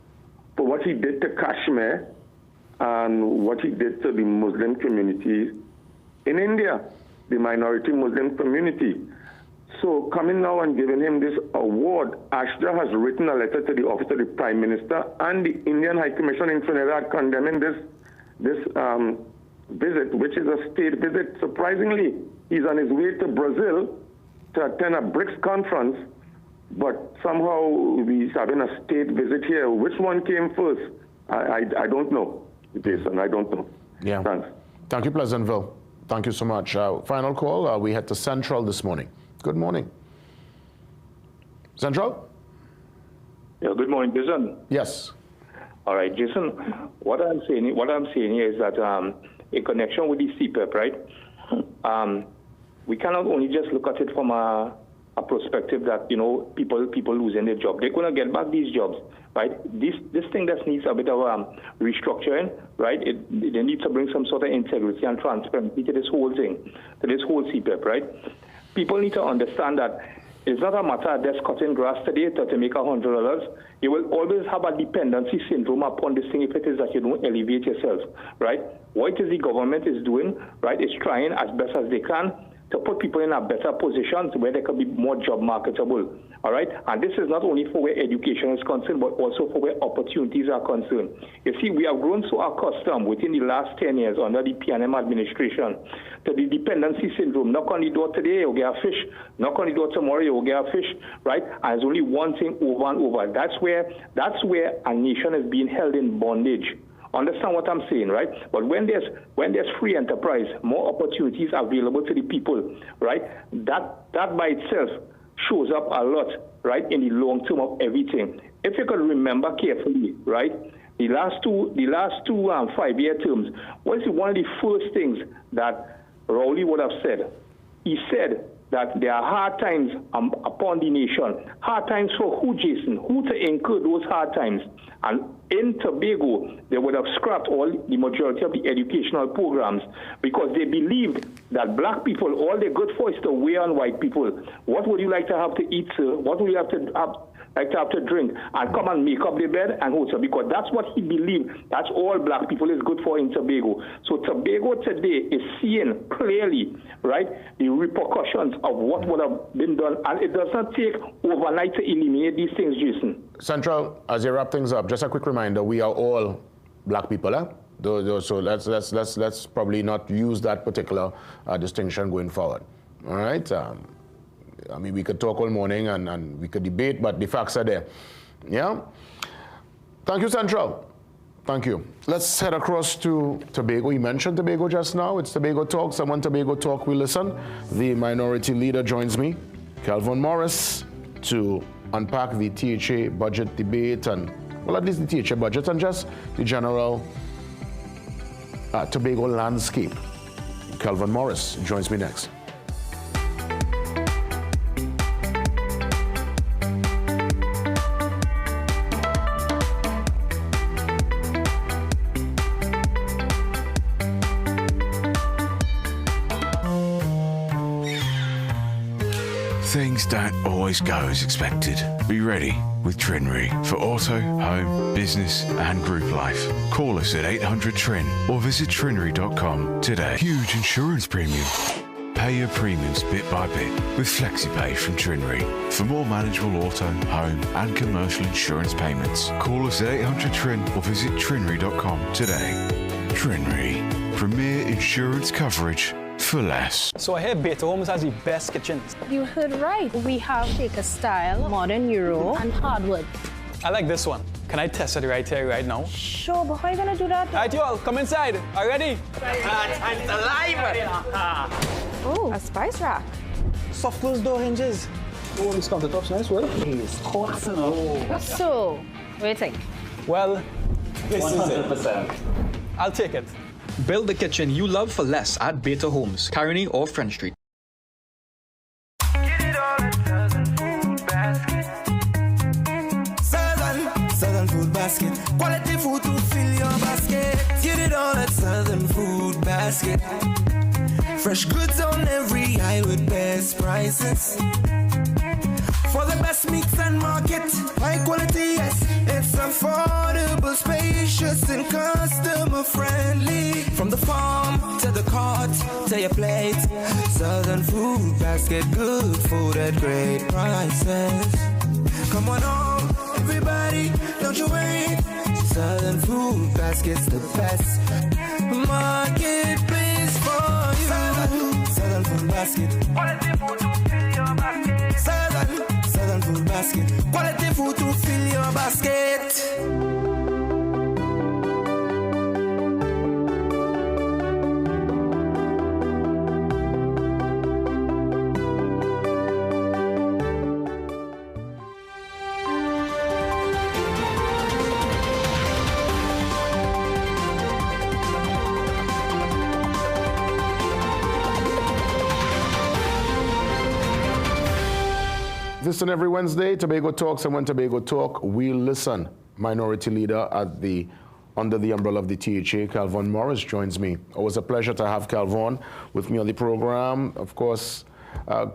Speaker 8: for what he did to Kashmir and what he did to the Muslim community in India, the minority Muslim community. So coming now and giving him this award, Ashja has written a letter to the office of the Prime Minister and the Indian High Commission in Trinidad condemning this visit, which is a state visit. Surprisingly, he's on his way to Brazil to attend a BRICS conference, but somehow he's having a state visit here. Which one came first? I don't know, Jason. I don't know.
Speaker 4: Yeah.
Speaker 8: Thanks.
Speaker 4: Thank you, Pleasantville. Thank you so much. Final call. We head to Central this morning. Good morning. Central?
Speaker 6: Yeah, good morning, Jason.
Speaker 4: Yes.
Speaker 6: All right, Jason, what I'm saying here is that in connection with the CPEP, right, we cannot only just look at it from a perspective that, people losing their job. They're going to get back these jobs, right? This thing that needs a bit of restructuring, right? They need to bring some sort of integrity and transparency to this whole thing, to this whole CPEP, right? People need to understand that it's not a matter of just cutting grass today to make $100. You will always have a dependency syndrome upon this thing if it is that you don't elevate yourself, right? What is the government is doing, right, is trying as best as they can to put people in a better position where they can be more job marketable, all right? And this is not only for where education is concerned, but also for where opportunities are concerned. You see, we have grown so accustomed within the last 10 years under the PNM administration to the dependency syndrome. Knock on the door today, you'll get a fish. Knock on the door tomorrow, you'll get a fish, right? And there's only one thing over and over. That's where a nation is being held in bondage. Understand what I'm saying, right? But when there's free enterprise, more opportunities available to the people, right? That by itself shows up a lot, right, in the long term of everything. If you could remember carefully, right, the last two 5-year terms, what is one of the first things that Rowley would have said? He said that there are hard times upon the nation. Hard times for who, Jason? Who to incur those hard times? And in Tobago, they would have scrapped the majority of the educational programs because they believed that black people, all they're good for is to weigh on white people. What would you like to have to eat, sir? What would you like to have to drink? And come and make up the bed and hold, sir, because that's what he believed. That's all black people is good for in Tobago. So Tobago today is seeing clearly, right, the repercussions of what would have been done. And it does not take overnight to eliminate these things, Jason.
Speaker 4: Central, as you wrap things up, just a quick reminder, we are all black people, eh? So let's probably not use that particular distinction going forward. All right? I mean, we could talk all morning and we could debate, but the facts are there. Yeah? Thank you, Central. Thank you. Let's head across to Tobago. You mentioned Tobago just now. It's Tobago Talks. And when Tobago Talk, we listen. The minority leader joins me, Calvin Morris, to unpack the THA budget debate and, well, at least the THA budget and just the general Tobago landscape. Calvin Morris joins me next.
Speaker 18: Things don't always go as expected. Be ready with Trinry for auto, home, business and group life. Call us at 800 TRIN or visit trinry.com today. Huge insurance premium. Pay your premiums bit by bit with FlexiPay from Trinry. For more manageable auto, home and commercial insurance payments, call us at 800 TRIN or visit trinry.com today. Trinry. Premier insurance coverage for less.
Speaker 23: So I hear Beta Homes has the best kitchens.
Speaker 22: You heard right. We have Shaker style, modern Euro, and hardwood.
Speaker 23: I like this one. Can I test it right here, right now?
Speaker 22: Sure, but how are you gonna do that?
Speaker 23: All right, you all, come inside. Are you ready?
Speaker 16: Time to live.
Speaker 22: Oh, a spice rack.
Speaker 23: Soft close door hinges.
Speaker 1: Oh, these countertops nice, well.
Speaker 21: It's quartz and all.
Speaker 22: So, what do you think?
Speaker 23: Well,
Speaker 21: This 100%.
Speaker 23: I'll take it. Build the kitchen you love for less at Beta Homes, Carney or French Street.
Speaker 9: Southern Food Basket. Quality food to fill your basket. Get it all at Southern Food Basket. Fresh goods on every aisle with best prices. For the best mix and market, high quality, yes. It's affordable, spacious, and customer friendly. From the farm to the cart to your plate, Southern Food Basket, good food at great prices. Come on home, everybody, don't you wait. Southern Food Basket's the best marketplace for you. Southern Food Basket. Quality food to fill your basket. Southern Food Basket. Quality food to fill your basket.
Speaker 4: Listen every Wednesday, Tobago Talks, and when Tobago Talk, we listen. Minority Leader under the umbrella of the THA, Calvin Morris, joins me. Always a pleasure to have Calvin with me on the program. Of course,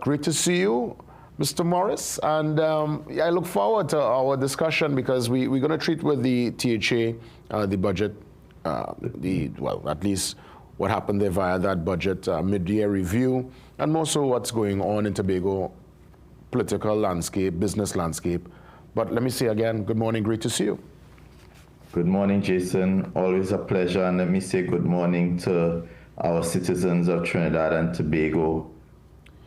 Speaker 4: great to see you, Mr. Morris, and I look forward to our discussion because we're going to treat with the THA the budget, well, at least what happened there via that budget mid-year review, and more so what's going on in Tobago political landscape, business landscape. But let me say again, good morning, great to see you.
Speaker 10: Good morning, Jason. Always a pleasure. And let me say good morning to our citizens of Trinidad and Tobago,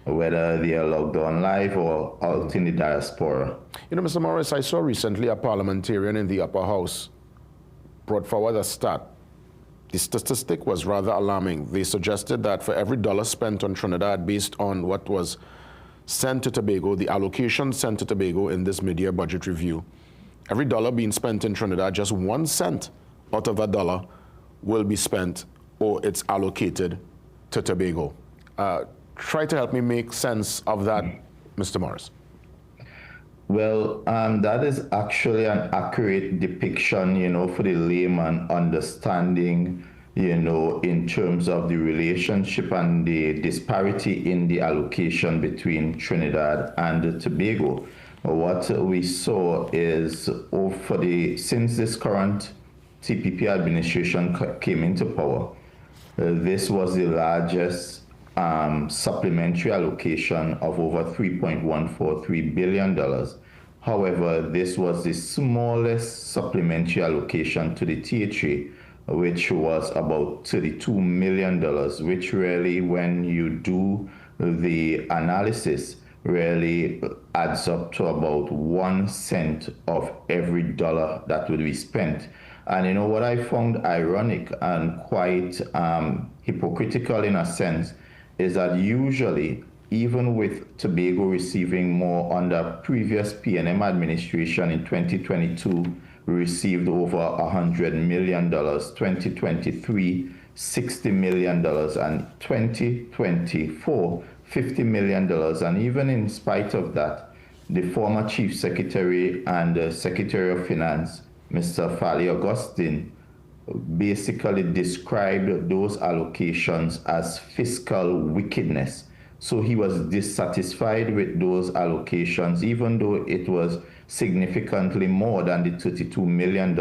Speaker 10: whether they are logged on live or out in the diaspora.
Speaker 4: You know, Mr. Morris, I saw recently a parliamentarian in the upper house brought forward a stat. The statistic was rather alarming. They suggested that for every dollar spent on Trinidad based on what was sent to Tobago, the allocation sent to Tobago in this mid-year budget review, every dollar being spent in Trinidad, just 1 cent out of that dollar will be spent or it's allocated to Tobago. Try to help me make sense of that, Mr. Morris.
Speaker 10: Well, that is actually an accurate depiction, for the layman understanding, in terms of the relationship and the disparity in the allocation between Trinidad and Tobago. What we saw is since this current TPP administration came into power, this was the largest supplementary allocation of over $3.143 billion. However, this was the smallest supplementary allocation to the THA, which was about $32 million, which really, when you do the analysis, really adds up to about 1 cent of every dollar that would be spent. And what I found ironic and quite hypocritical in a sense is that usually, even with Tobago receiving more under previous PNM administration in 2022, we received over $100 million, 2023, $60 million, and 2024, $50 million. And even in spite of that, the former Chief Secretary and Secretary of Finance, Mr. Fali Augustine, basically described those allocations as fiscal wickedness. So he was dissatisfied with those allocations, even though it was significantly more than the $32 million.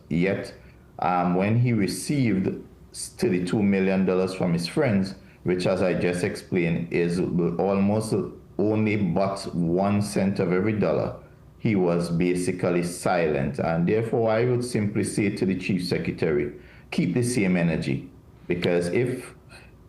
Speaker 10: Yet, when he received $32 million from his friends, which, as I just explained, is almost only but 1 cent of every dollar, he was basically silent. And therefore, I would simply say to the Chief Secretary, keep the same energy, because if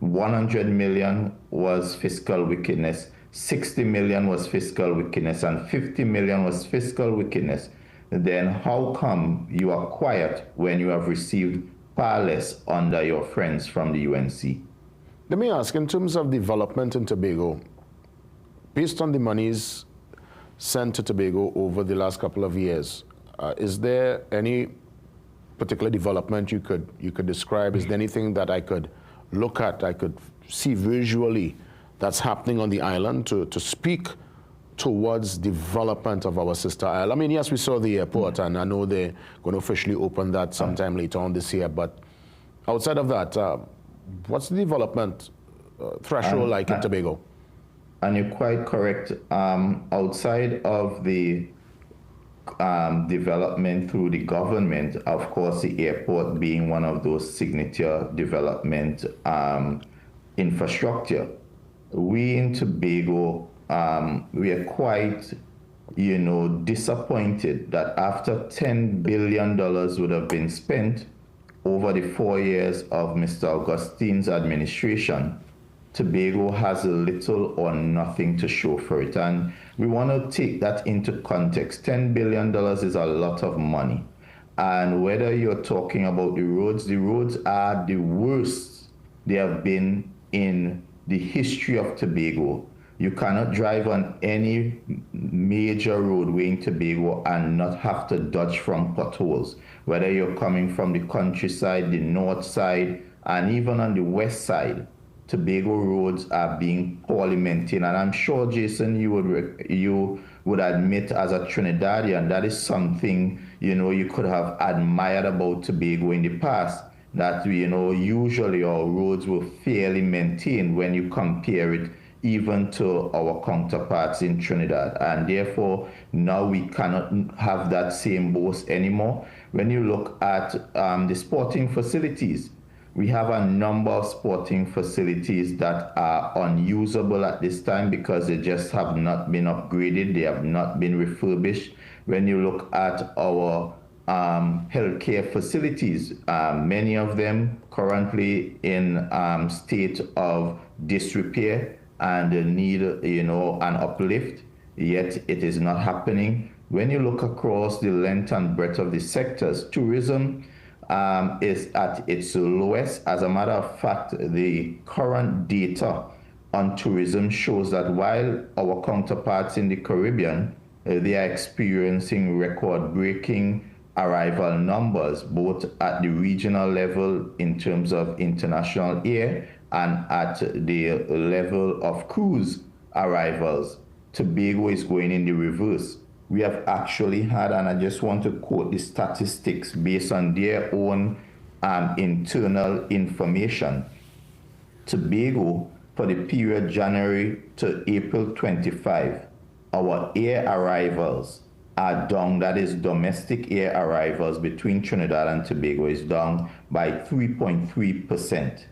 Speaker 10: 100 million was fiscal wickedness, 60 million was fiscal wickedness, and 50 million was fiscal wickedness, then how come you are quiet when you have received far less under your friends from the UNC?
Speaker 4: Let me ask, in terms of development in Tobago, based on the monies sent to Tobago over the last couple of years, is there any particular development you could describe? Is there anything that I could look at, I could see visually that's happening on the island to speak towards development of our sister isle? I mean, yes, we saw the airport, and I know they're going to officially open that sometime later on this year, but outside of that, what's the development threshold like in Tobago?
Speaker 10: And you're quite correct. Outside of the development through the government, of course, the airport being one of those signature development infrastructure, we in Tobago, we are quite, disappointed that after $10 billion would have been spent over the 4 years of Mr. Augustine's administration, Tobago has little or nothing to show for it. And we want to take that into context. $10 billion is a lot of money. And whether you're talking about the roads are the worst they have been in the history of Tobago. You cannot drive on any major roadway in Tobago and not have to dodge from potholes. Whether you're coming from the countryside, the north side, and even on the west side, Tobago roads are being poorly maintained. And I'm sure, Jason, you would admit as a Trinidadian, that is something, you could have admired about Tobago in the past, that, usually our roads were fairly maintained when you compare it even to our counterparts in Trinidad. And therefore, now we cannot have that same boast anymore. When you look at the sporting facilities, we have a number of sporting facilities that are unusable at this time because they just have not been upgraded, they have not been refurbished. When you look at our healthcare facilities, many of them currently in state of disrepair and need, an uplift, yet it is not happening. When you look across the length and breadth of the sectors, tourism is at its lowest. As a matter of fact, the current data on tourism shows that while our counterparts in the Caribbean, they are experiencing record-breaking arrival numbers, both at the regional level in terms of international air and at the level of cruise arrivals, Tobago is going in the reverse. We have actually had, and I just want to quote the statistics based on their own internal information. Tobago, for the period January to April 25, our air arrivals are down, that is domestic air arrivals between Trinidad and Tobago is down by 3.3%.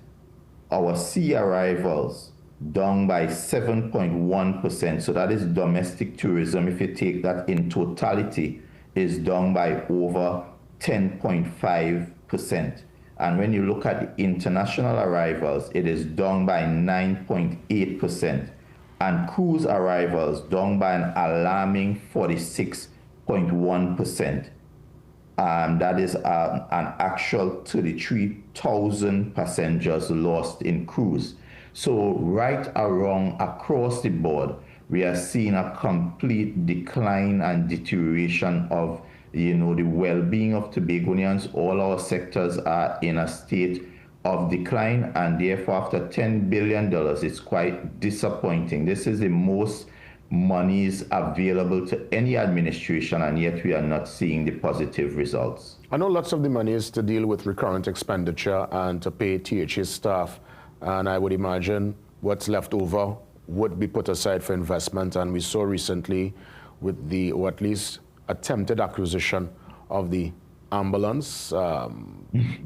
Speaker 10: Our sea arrivals down by 7.1%. So that is domestic tourism. If you take that in totality, is down by over 10.5%. And when you look at the international arrivals, it is down by 9.8%. And cruise arrivals down by an alarming 46.1%. That is an actual 33,000 passengers lost in cruise. So right around across the board, we are seeing a complete decline and deterioration of, the well-being of Tobagonians. All our sectors are in a state of decline, and therefore after $10 billion, it's quite disappointing. This is the most monies available to any administration, and yet we are not seeing the positive results.
Speaker 4: I know lots of the money is to deal with recurrent expenditure and to pay THA staff, and I would imagine what's left over would be put aside for investment. And we saw recently with the, or at least attempted acquisition of the ambulance.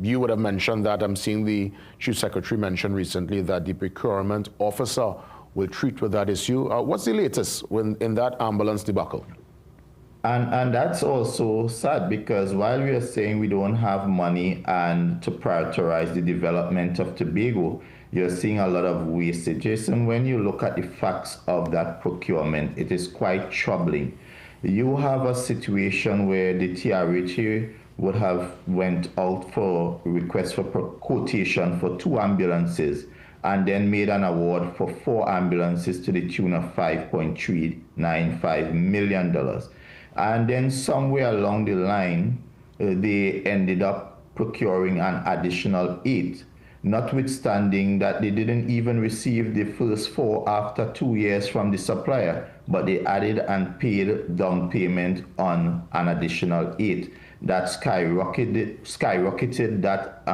Speaker 4: You would have mentioned that. I'm seeing the Chief Secretary mention recently that the procurement officer will treat with that issue. What's the latest in that ambulance debacle?
Speaker 10: And that's also sad, because while we are saying we don't have money and to prioritize the development of Tobago, you're seeing a lot of wastage. Jason, when you look at the facts of that procurement, it is quite troubling. You have a situation where the TRHA would have went out for request for quotation for 2 ambulances and then made an award for 4 ambulances to the tune of $5.395 million. And then somewhere along the line, they ended up procuring an additional 8, notwithstanding that they didn't even receive the first 4 after 2 years from the supplier, but they added and paid down payment on an additional 8. That skyrocketed that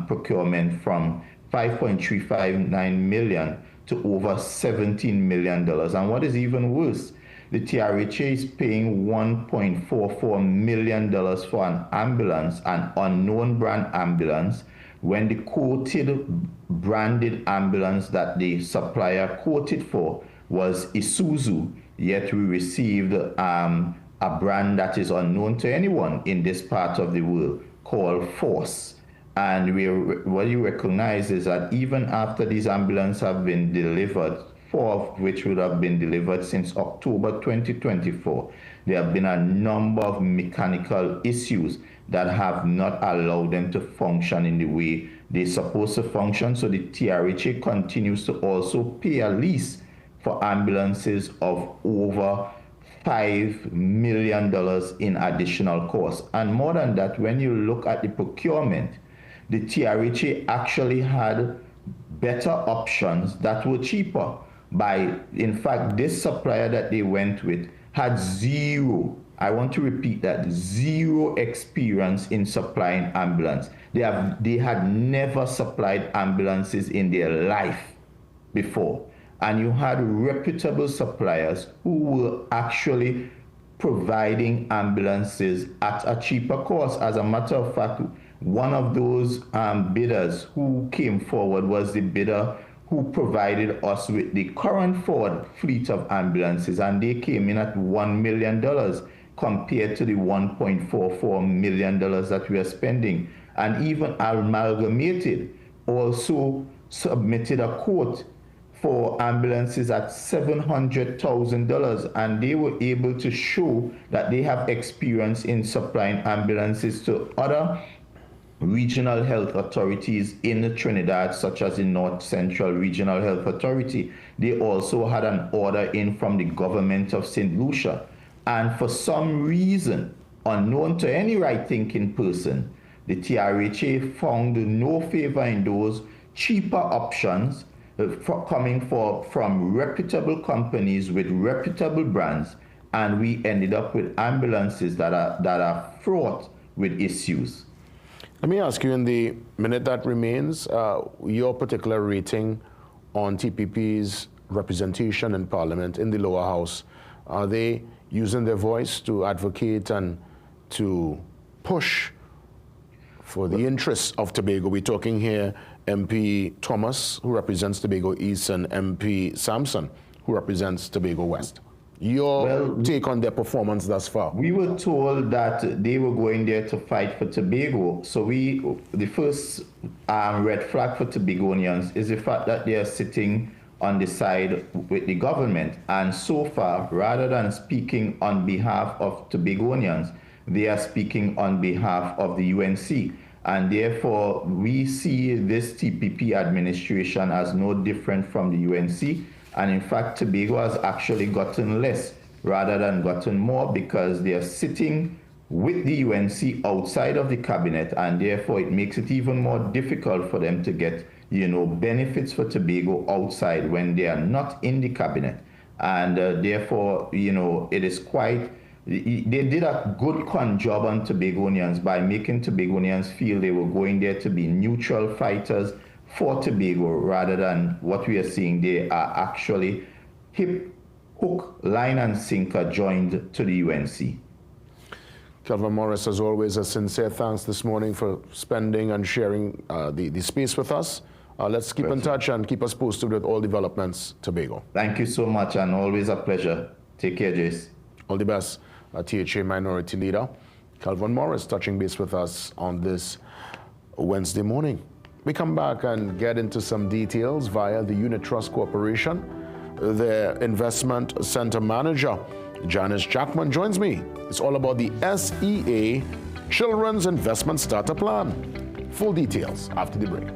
Speaker 10: procurement from $5.359 million to over $17 million. And what is even worse, the TRHA is paying $1.44 million for an ambulance, an unknown brand ambulance, when the quoted branded ambulance that the supplier quoted for was Isuzu, yet we received a brand that is unknown to anyone in this part of the world called Force. And what you recognize is that even after these ambulances have been delivered, 4 of which would have been delivered since October 2024, there have been a number of mechanical issues that have not allowed them to function in the way they're supposed to function. So the TRHA continues to also pay a lease for ambulances of over $5 million in additional costs. And more than that, when you look at the procurement, the TRHA actually had better options that were cheaper. In fact, this supplier that they went with had zero, I want to repeat that, zero experience in supplying ambulance. They had never supplied ambulances in their life before. And you had reputable suppliers who were actually providing ambulances at a cheaper cost. As a matter of fact, one of those bidders who came forward was the bidder who provided us with the current Ford fleet of ambulances, and they came in at $1 million compared to the $1.44 million that we are spending. And even Amalgamated also submitted a quote for ambulances at $700,000, and they were able to show that they have experience in supplying ambulances to other regional health authorities in Trinidad, such as the North Central Regional Health Authority. They also had an order in from the government of St. Lucia. And for some reason, unknown to any right-thinking person, the TRHA found no favor in those cheaper options coming from reputable companies with reputable brands, and we ended up with ambulances that are fraught with issues.
Speaker 4: Let me ask you, in the minute that remains, your particular rating on TPP's representation in Parliament in the lower house. Are they using their voice to advocate and to push for the interests of Tobago? We're talking here MP Thomas, who represents Tobago East, and MP Sampson, who represents Tobago West. Your take on their performance thus far?
Speaker 10: We were told that they were going there to fight for Tobago. So the first red flag for Tobagonians is the fact that they are sitting on the side with the government. And so far, rather than speaking on behalf of Tobagonians, they are speaking on behalf of the UNC. And therefore, we see this TPP administration as no different from the UNC. And in fact, Tobago has actually gotten less rather than gotten more, because they are sitting with the UNC outside of the cabinet, and therefore it makes it even more difficult for them to get, benefits for Tobago outside when they are not in the cabinet. And therefore, it is quite, they did a good con job on Tobagonians by making Tobagonians feel they were going there to be neutral fighters for Tobago, rather than what we are seeing. They are actually hook, line, and sinker joined to the UNC.
Speaker 4: Calvin Morris, as always, a sincere thanks this morning for spending and sharing the space with us. Let's keep in touch and keep us posted with all developments, Tobago.
Speaker 10: Thank you so much, and always a pleasure. Take care, Jace.
Speaker 4: All the best. THA Minority Leader Calvin Morris touching base with us on this Wednesday morning. We come back and get into some details via the Unit Trust Corporation. The Investment Center Manager, Janice Jackman, joins me. It's all about the SEA Children's Investment Starter Plan. Full details after the break.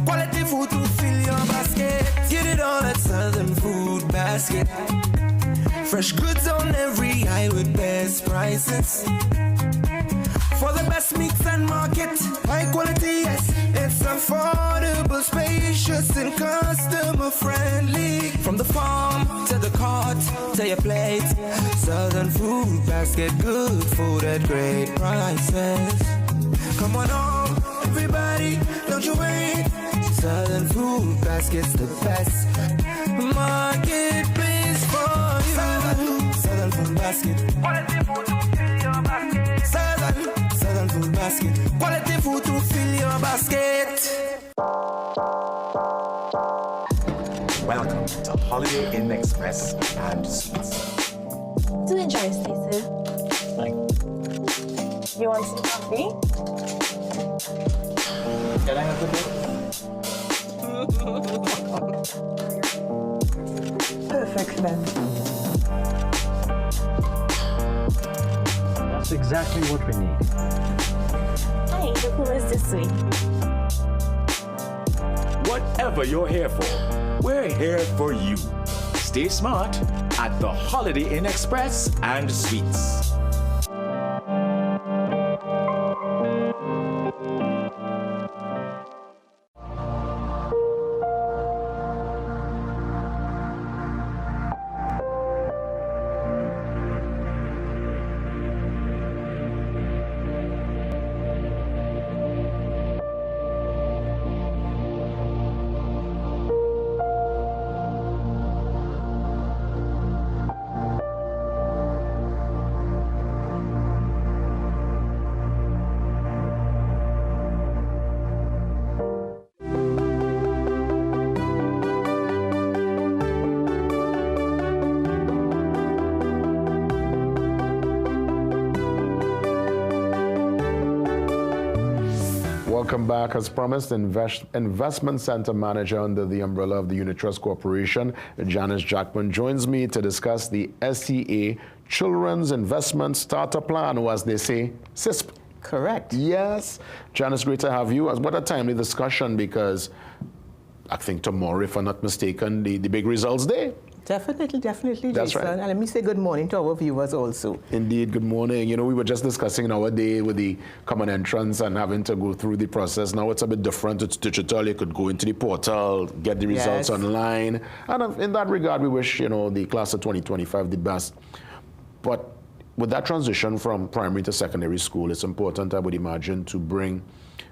Speaker 9: Quality food to fill your basket. Get it all at Southern Food Basket. Fresh goods on every aisle with best prices. For the best mix and market, high quality, yes. It's affordable, spacious, and customer friendly. From the farm to the cart to your plate, Southern Food Basket, good food at great prices. Come on home, everybody, don't you wait. Southern Food Basket's the best marketplace for you. Southern Food Basket. Quality food to fill your basket. Southern Food Basket. Quality food to fill your basket.
Speaker 11: Welcome to Holiday Inn Express and Suites.
Speaker 13: Do enjoy, Stacey. You want some coffee?
Speaker 21: Can I have the book?
Speaker 13: Perfect then.
Speaker 21: That's exactly what we need.
Speaker 13: Hey, the pool is this way.
Speaker 11: Whatever you're here for, we're here for you. Stay smart at the Holiday Inn Express and Suites.
Speaker 4: Welcome back. As promised, Investment Center Manager under the umbrella of the Unit Trust Corporation, Janice Jackman, joins me to discuss the SEA Children's Investment Starter Plan, or as they say, CISP.
Speaker 14: Correct.
Speaker 4: Yes. Janice, great to have you. What a timely discussion, because I think tomorrow, if I'm not mistaken, the big results day.
Speaker 14: Definitely,
Speaker 4: That's
Speaker 14: Jason.
Speaker 4: right.
Speaker 14: And let me say good morning to our viewers also.
Speaker 4: Indeed, good morning. You know, we were just discussing our day with the common entrance and having to go through the process. Now it's a bit different. It's digital. You could go into the portal, get the results online. And in that regard, we wish, you know, the class of 2025 the best. But with that transition from primary to secondary school, it's important, I would imagine, to bring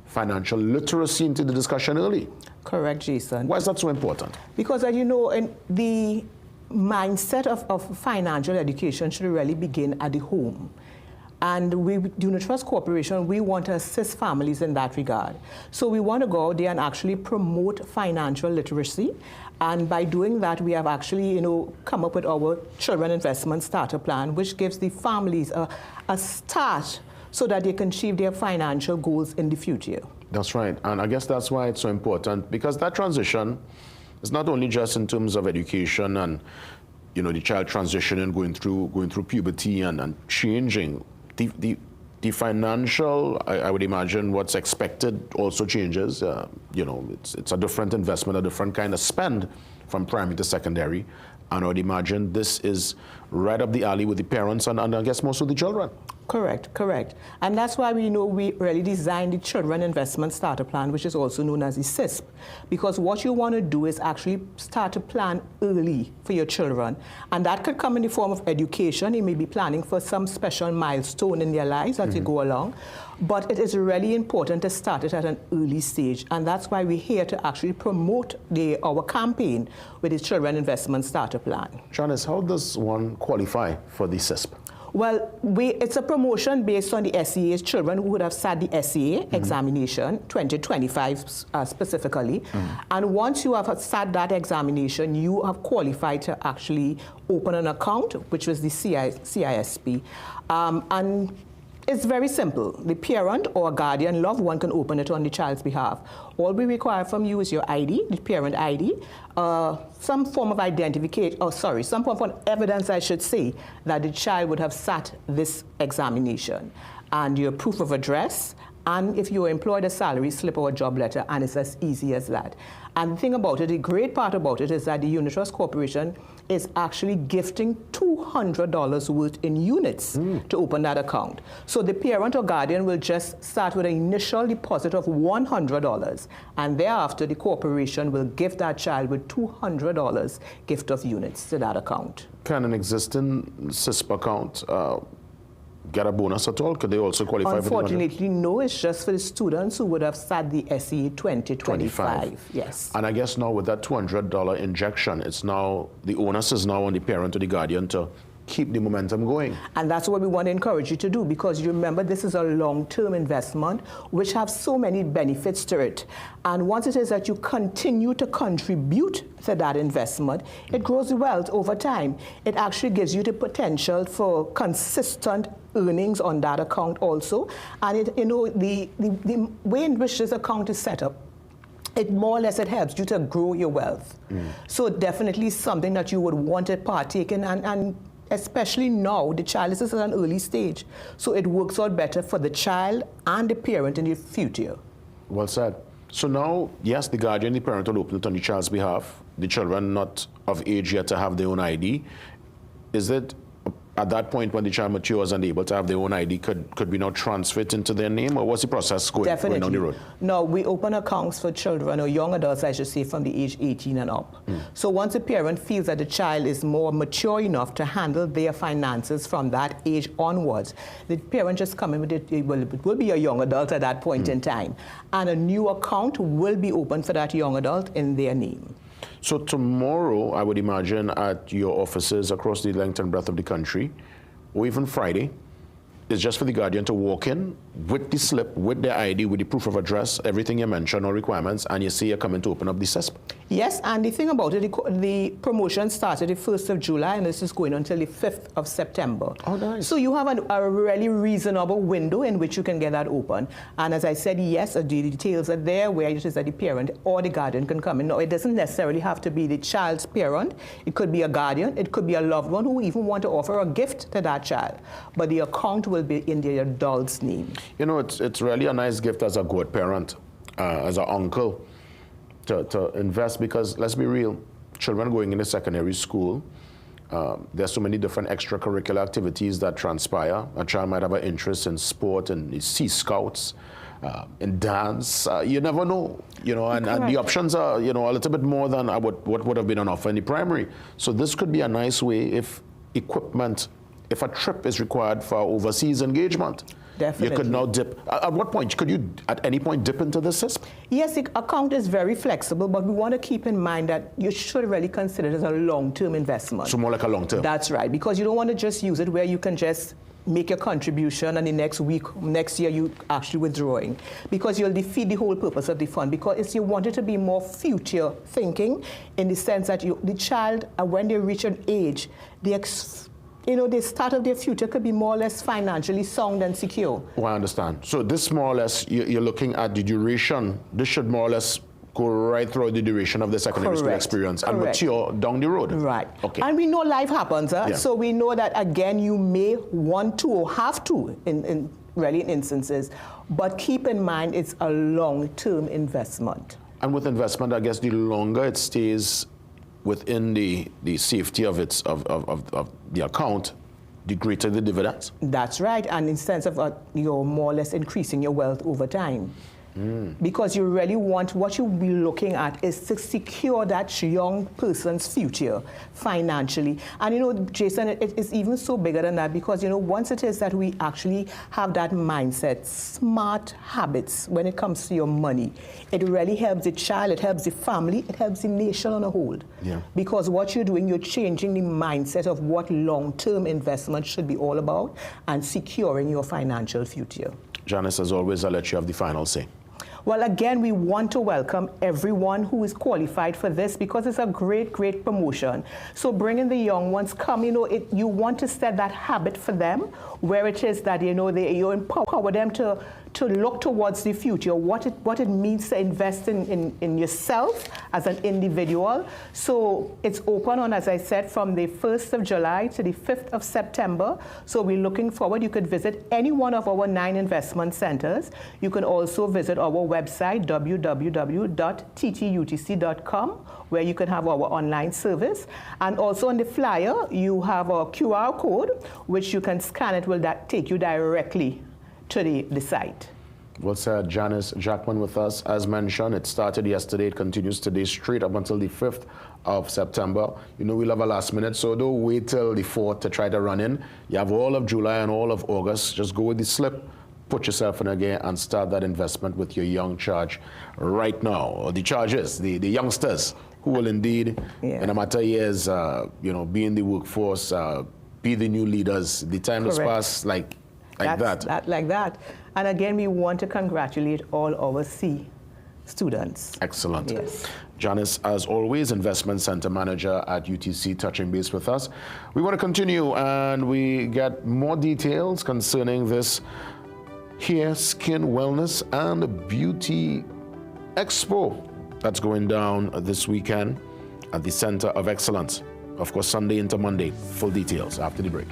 Speaker 4: financial literacy into the discussion early.
Speaker 14: Correct, Jason.
Speaker 4: Why is that so important?
Speaker 14: Because, as you know, in the mindset of financial education should really begin at the home. And we, Unit Trust Corporation, we want to assist families in that regard. So we want to go out there and actually promote financial literacy. And by doing that, we have actually, you know, come up with our Children Investment Starter Plan, which gives the families a start so that they can achieve their financial goals in the future.
Speaker 4: That's right. And I guess that's why it's so important, because that transition is not only just in terms of education and, you know, the child transitioning, going through puberty and changing. The financial, I would imagine, what's expected also changes. You know, it's a different investment, a different kind of spend from primary to secondary. And I would imagine this is right up the alley with the parents and I guess most of the children.
Speaker 14: Correct. And that's why we really designed the Children Investment Starter Plan, which is also known as the CISP. Because what you want to do is actually start to plan early for your children. And that could come in the form of education. You may be planning for some special milestone in their lives as you go along. But it is really important to start it at an early stage. And that's why we're here to actually promote our campaign with the Children Investment Starter Plan.
Speaker 4: Janice, how does one qualify for the CISP?
Speaker 14: Well, it's a promotion based on the SEA's children who would have sat the SEA examination, 2025 specifically. And once you have sat that examination, you have qualified to actually open an account, which was the CISP. And it's very simple. The parent or guardian, loved one, can open it on the child's behalf. All we require from you is your ID, the parent ID, some form of identification, some form of evidence, I should say, that the child would have sat this examination, and your proof of address, and if you're employed, a salary slip or a job letter, and it's as easy as that. And the thing about it, the great part about it is that the Unit Trust Corporation is actually gifting $200 worth in units to open that account. So the parent or guardian will just start with an initial deposit of $100, and thereafter the corporation will gift that child with $200 gift of units to that account.
Speaker 4: Can an existing CISP account get a bonus at all? Could they also qualify for the
Speaker 14: Unfortunately, no. It's just for the students who would have sat the SE 2025. Yes.
Speaker 4: And I guess now with that $200 injection, it's now, the onus is now on the parent or the guardian to keep the momentum going.
Speaker 14: And that's what we want to encourage you to do, because you remember this is a long-term investment which have so many benefits to it. And once it is that you continue to contribute to that investment, it grows wealth over time. It actually gives you the potential for consistent earnings on that account also. And it, the way in which this account is set up, it more or less it helps you to grow your wealth. So definitely something that you would want to partake in, and especially now, the child is at an early stage. So it works out better for the child and the parent in the future.
Speaker 4: Well said. So now, yes, the guardian, the parent will open it on the child's behalf. The children not of age yet to have their own ID. Is it at that point when the child matures and able to have their own ID, could we now transfer it into their name, or what's the process going down the road?
Speaker 14: No, we open accounts for children, or young adults, I should say, from the age 18 and up. So once a parent feels that the child is more mature enough to handle their finances from that age onwards, the parent just come in with it, it will be a young adult at that point in time. And a new account will be opened for that young adult in their name.
Speaker 4: So tomorrow, I would imagine, at your offices across the length and breadth of the country, or even Friday, is just for the guardian to walk in with the slip, with their ID, with the proof of address, everything you mentioned, all requirements, and you say you're coming to open up the CISP.
Speaker 14: Yes, and the thing about it, the promotion started the 1st of July, and this is going until the 5th of September.
Speaker 4: Oh, nice.
Speaker 14: So you have a really reasonable window in which you can get that open. And as I said, yes, the details are there where it is that the parent or the guardian can come in. Now, it doesn't necessarily have to be the child's parent. It could be a guardian. It could be a loved one who even want to offer a gift to that child. But the account will be in the adult's name.
Speaker 4: You know, it's really a nice gift as a godparent, as an uncle, to invest, because let's be real, children going into secondary school, there's so many different extracurricular activities that transpire. A child might have an interest in sport and Sea Scouts, in dance. You never know, and the options are, a little bit more than what would have been on offer in the primary. So this could be a nice way if a trip is required for overseas engagement.
Speaker 14: Definitely.
Speaker 4: You could now dip. At what point? Could you, at any point, dip into the CISP?
Speaker 14: Yes, the account is very flexible, but we want to keep in mind that you should really consider it as a long-term investment.
Speaker 4: So more like a long-term.
Speaker 14: That's right, because you don't want to just use it where you can just make your contribution and the next week, next year, you actually withdrawing, because you'll defeat the whole purpose of the fund, because you want it to be more future thinking in the sense that the child, when they reach an age, the start of their future could be more or less financially sound and secure.
Speaker 4: Well, I understand. So this more or less, you're looking at the duration. This should more or less go right through the duration of the secondary school experience and mature down the road.
Speaker 14: Right.
Speaker 4: Okay.
Speaker 14: And we know life happens, so we know that, again, you may want to or have to in instances, but keep in mind it's a long-term investment.
Speaker 4: And with investment, I guess the longer it stays within the safety of the account, the greater the dividends.
Speaker 14: That's right, and in sense of you're more or less increasing your wealth over time. Because you really want, what you'll be looking at is to secure that young person's future financially. And you know, Jason, it's even so bigger than that, because you know, once it is that we actually have that mindset, smart habits when it comes to your money, it really helps the child, it helps the family, it helps the nation on a whole.
Speaker 4: Yeah.
Speaker 14: Because what you're doing, you're changing the mindset of what long-term investment should be all about and securing your financial future.
Speaker 4: Janice, as always, I'll let you have the final say.
Speaker 14: Well, again, we want to welcome everyone who is qualified for this, because it's a great, great promotion. So bringing the young ones, come, you know, you want to set that habit for them, where it is that, you know, you empower them to look towards the future, what it means to invest in yourself as an individual. So it's open on, as I said, from the 1st of July to the 5th of September. So we're looking forward. You could visit any one of our 9 investment centers. You can also visit our website, www.ttutc.com, where you can have our online service. And also on the flyer, you have a QR code, which you can scan. It will take you directly to the site.
Speaker 4: Well said. Janice Jackman with us. As mentioned, it started yesterday, it continues today, straight up until the 5th of September. You know we'll have a last minute, so don't wait till the 4th to try to run in. You have all of July and all of August. Just go with the slip, put yourself in again, and start that investment with your young charge right now. Or the charges, the youngsters, who will indeed, in a matter of years, you know, be in the workforce, be the new leaders. The time has passed like that. And again, we want to congratulate all our C students. Excellent.
Speaker 14: Yes.
Speaker 4: Janice, as always, Investment Center Manager at UTC, touching base with us. We want to continue, and we get more details concerning this hair, skin, wellness, and beauty expo that's going down this weekend at the Center of Excellence. Of course, Sunday into Monday. Full details after the break.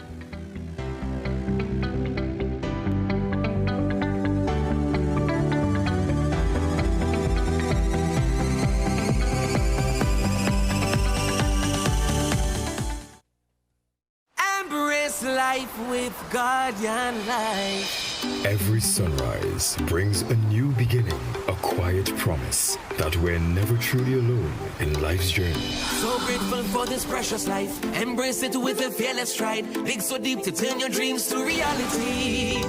Speaker 9: Life with Guardian Life.
Speaker 15: Every sunrise brings a new beginning, a quiet promise that we're never truly alone in life's journey.
Speaker 9: So grateful for this precious life. Embrace it with a fearless stride. Dig so deep to turn your dreams to reality.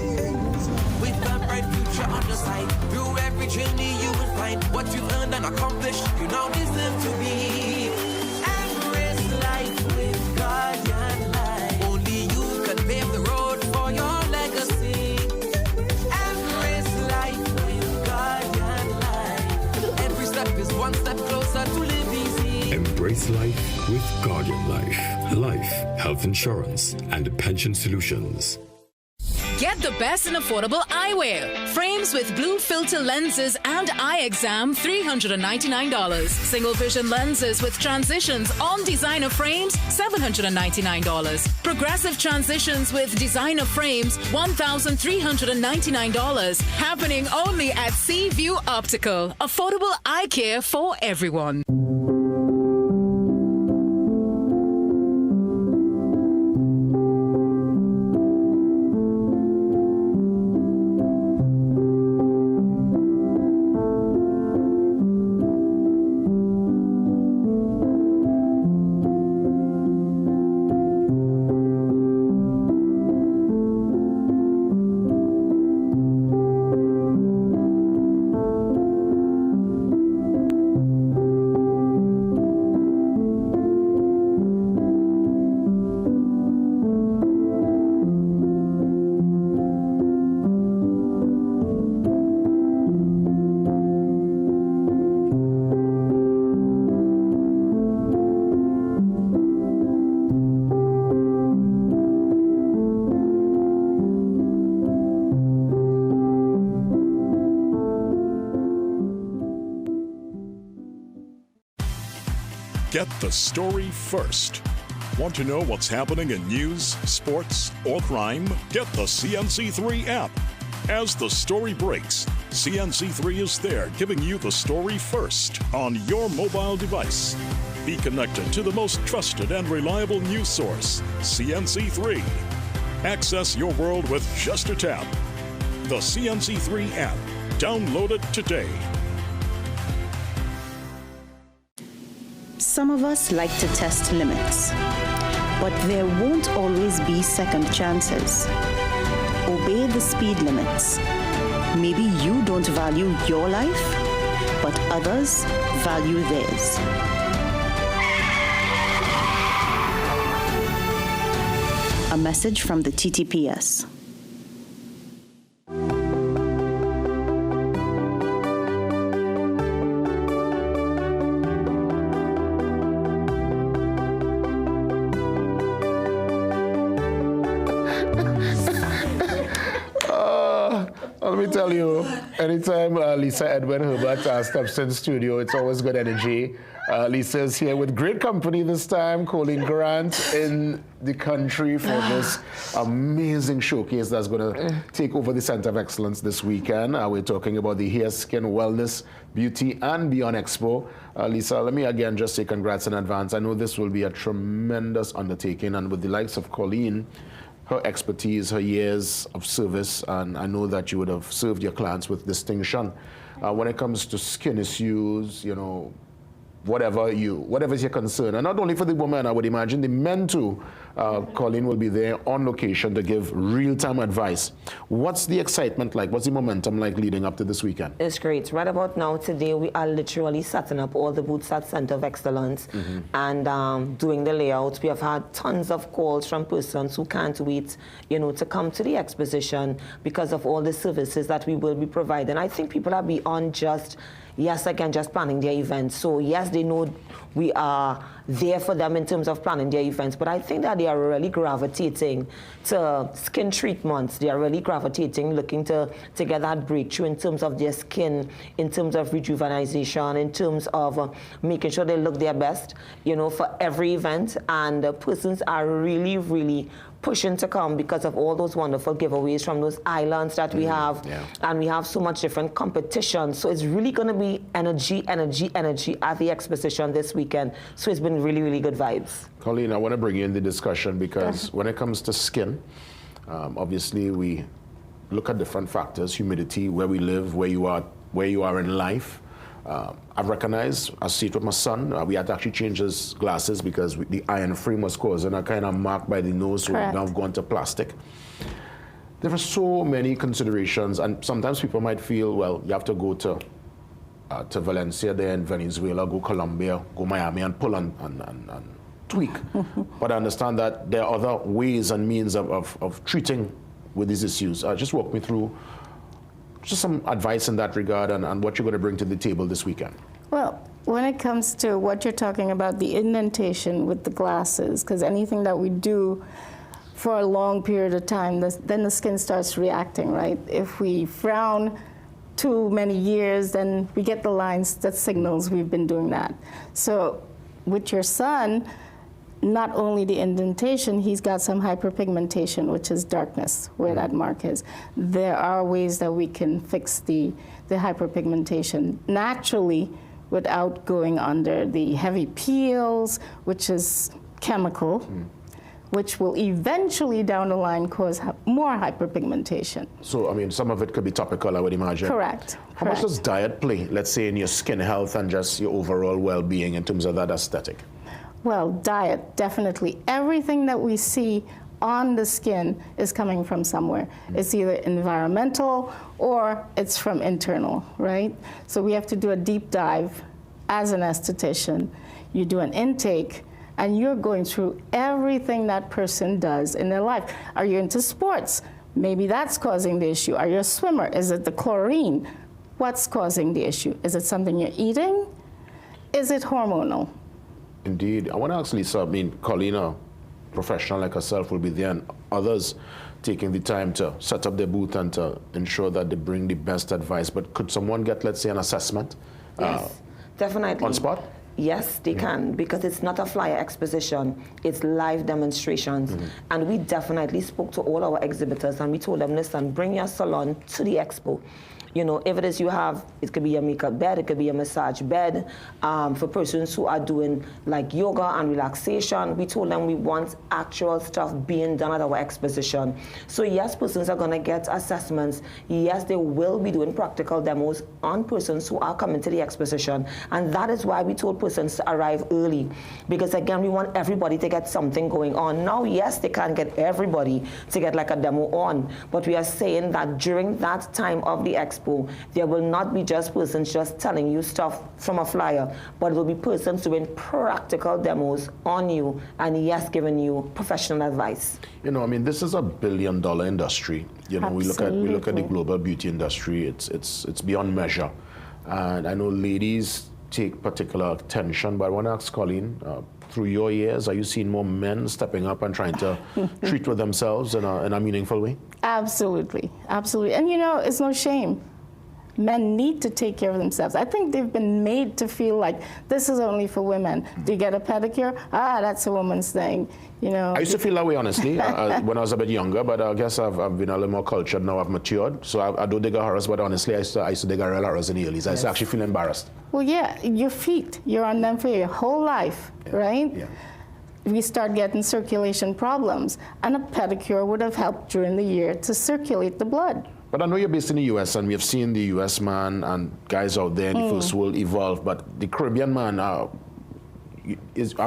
Speaker 9: With a bright future on the side. Through every journey you will find what you've earned and accomplished. You now deserve to be. Embrace life with Guardian Life. Only you can pave the road for your legacy. Embrace life with Guardian Life. Every step is one step closer to live easy.
Speaker 15: Embrace life with Guardian Life. Life, health insurance, and pension solutions.
Speaker 12: Get the best in affordable eyewear. Frames with blue filter lenses and eye exam, $399. Single vision lenses with transitions on designer frames, $799. Progressive transitions with designer frames, $1,399. Happening only at Seaview Optical. Affordable eye care for everyone.
Speaker 17: Get the story first. Want to know what's happening in news, sports, or crime? Get the CNC3 app. As the story breaks, CNC3 is there giving you the story first on your mobile device. Be connected to the most trusted and reliable news source, CNC3. Access your world with just a tap. The CNC3 app. Download it today.
Speaker 3: Some of us like to test limits, but there won't always be second chances. Obey the speed limits. Maybe you don't value your life, but others value theirs. A message from the TTPS.
Speaker 4: Let me tell you, anytime Lisa Edwin Herbert steps in studio, it's always good energy. Lisa is here with great company this time, Colleen Grant in the country for this amazing showcase that's going to take over the Center of Excellence this weekend. We're talking about the Hair, Skin, Wellness, Beauty, and Beyond Expo. Lisa, let me again just say congrats in advance. I know this will be a tremendous undertaking, and with the likes of Colleen, her expertise, her years of service, and I know that you would have served your clients with distinction. When it comes to skin issues, you know, whatever is your concern, and not only for the women, I would imagine the men too. Colleen will be there on location to give real-time advice. What's the excitement like? What's the momentum like leading up to this weekend?
Speaker 19: It's great. Right about now, today, we are literally setting up all the booths at Center of Excellence and doing the layout. We have had tons of calls from persons who can't wait, you know, to come to the exposition because of all the services that we will be providing. I think people are beyond just planning their events. So yes, they know we are there for them in terms of planning their events, but I think that they are really gravitating to skin treatments. They are really gravitating, looking to get that breakthrough in terms of their skin, in terms of rejuvenation, in terms of making sure they look their best, you know, for every event. And persons are really, really pushing to come because of all those wonderful giveaways from those islands that we have. And we have so much different competition. So it's really going to be energy at the exposition this weekend. So it's been really, really good vibes.
Speaker 4: Colleen, I want to bring you in the discussion because when it comes to skin, obviously we look at different factors: humidity, where we live, where you are in life. I've recognized, I see it with my son, we had to actually change his glasses because the iron frame was causing a kind of mark by the nose, so now we've gone to plastic. There are so many considerations, and sometimes people might feel, well, you have to go to Valencia there in Venezuela, go Colombia, go Miami, and pull and tweak. But I understand that there are other ways and means of treating with these issues. Just walk me through just some advice in that regard and what you're going to bring to the table this weekend.
Speaker 20: Well, when it comes to what you're talking about, the indentation with the glasses, because anything that we do for a long period of time, then the skin starts reacting, right? If we frown too many years, then we get the lines that signals we've been doing that. So with your son, not only the indentation, he's got some hyperpigmentation, which is darkness, where that mark is. There are ways that we can fix the hyperpigmentation naturally without going under the heavy peels, which is chemical, which will eventually down the line cause more hyperpigmentation.
Speaker 4: So, I mean, some of it could be topical, I would imagine.
Speaker 20: Correct.
Speaker 4: How much does diet play, let's say, in your skin health and just your overall well-being in terms of that aesthetic?
Speaker 20: Well, diet, definitely. Everything that we see on the skin is coming from somewhere. It's either environmental or it's from internal, right? So we have to do a deep dive as an esthetician. You do an intake, and you're going through everything that person does in their life. Are you into sports? Maybe that's causing the issue. Are you a swimmer? Is it the chlorine? What's causing the issue? Is it something you're eating? Is it hormonal?
Speaker 4: Indeed. I want to ask Lisa, I mean, Colleen, a professional like herself, will be there, and others taking the time to set up their booth and to ensure that they bring the best advice. But could someone get, let's say, an assessment?
Speaker 19: Yes, definitely.
Speaker 4: On spot?
Speaker 19: Yes, they can, because it's not a flyer exposition, it's live demonstrations. And we definitely spoke to all our exhibitors and we told them, listen, bring your salon to the expo. You know, if it is you have, it could be a makeup bed, it could be a massage bed. For persons who are doing like yoga and relaxation, we told them we want actual stuff being done at our exposition. So yes, persons are gonna get assessments. Yes, they will be doing practical demos on persons who are coming to the exposition. And that is why we told persons to arrive early. Because again, we want everybody to get something going on. Now, yes, they can't get everybody to get like a demo on, but we are saying that during that time of the expo, there will not be just persons just telling you stuff from a flyer, but it will be persons doing practical demos on you and yes, giving you professional advice.
Speaker 4: You know, I mean, this is a billion-dollar industry. You know, we look at the global beauty industry. It's beyond measure, and I know ladies take particular attention. But I want to ask Colleen, through your years, are you seeing more men stepping up and trying to treat with themselves in a meaningful way?
Speaker 20: Absolutely, absolutely. And you know, it's no shame. Men need to take care of themselves. I think they've been made to feel like this is only for women. Do you get a pedicure? Ah, that's a woman's thing. You know.
Speaker 4: I used to feel that way, honestly, when I was a bit younger, but I guess I've been a little more cultured now. I've matured, so I do dig a horrors, but honestly, I used to dig a real horrors in the early. I used to actually feel embarrassed.
Speaker 20: Well, yeah, your feet, you're on them for your whole life, right? Yeah. We start getting circulation problems, and a pedicure would have helped during the year to circulate the blood.
Speaker 4: But I know you're based in the U.S., and we have seen the U.S. man and guys out there in the first world evolve, but the Caribbean man, are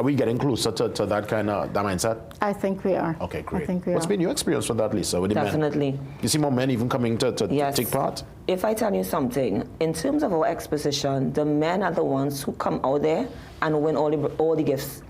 Speaker 4: we getting closer to that kind of that mindset?
Speaker 20: I think we are.
Speaker 4: Okay, great.
Speaker 20: I think we
Speaker 4: What's
Speaker 20: are.
Speaker 4: been your experience with that, Lisa? With the
Speaker 19: Definitely.
Speaker 4: Men? You see more men even coming to
Speaker 19: yes.
Speaker 4: take part?
Speaker 19: If I tell you something, in terms of our exposition, the men are the ones who come out there and win all the gifts.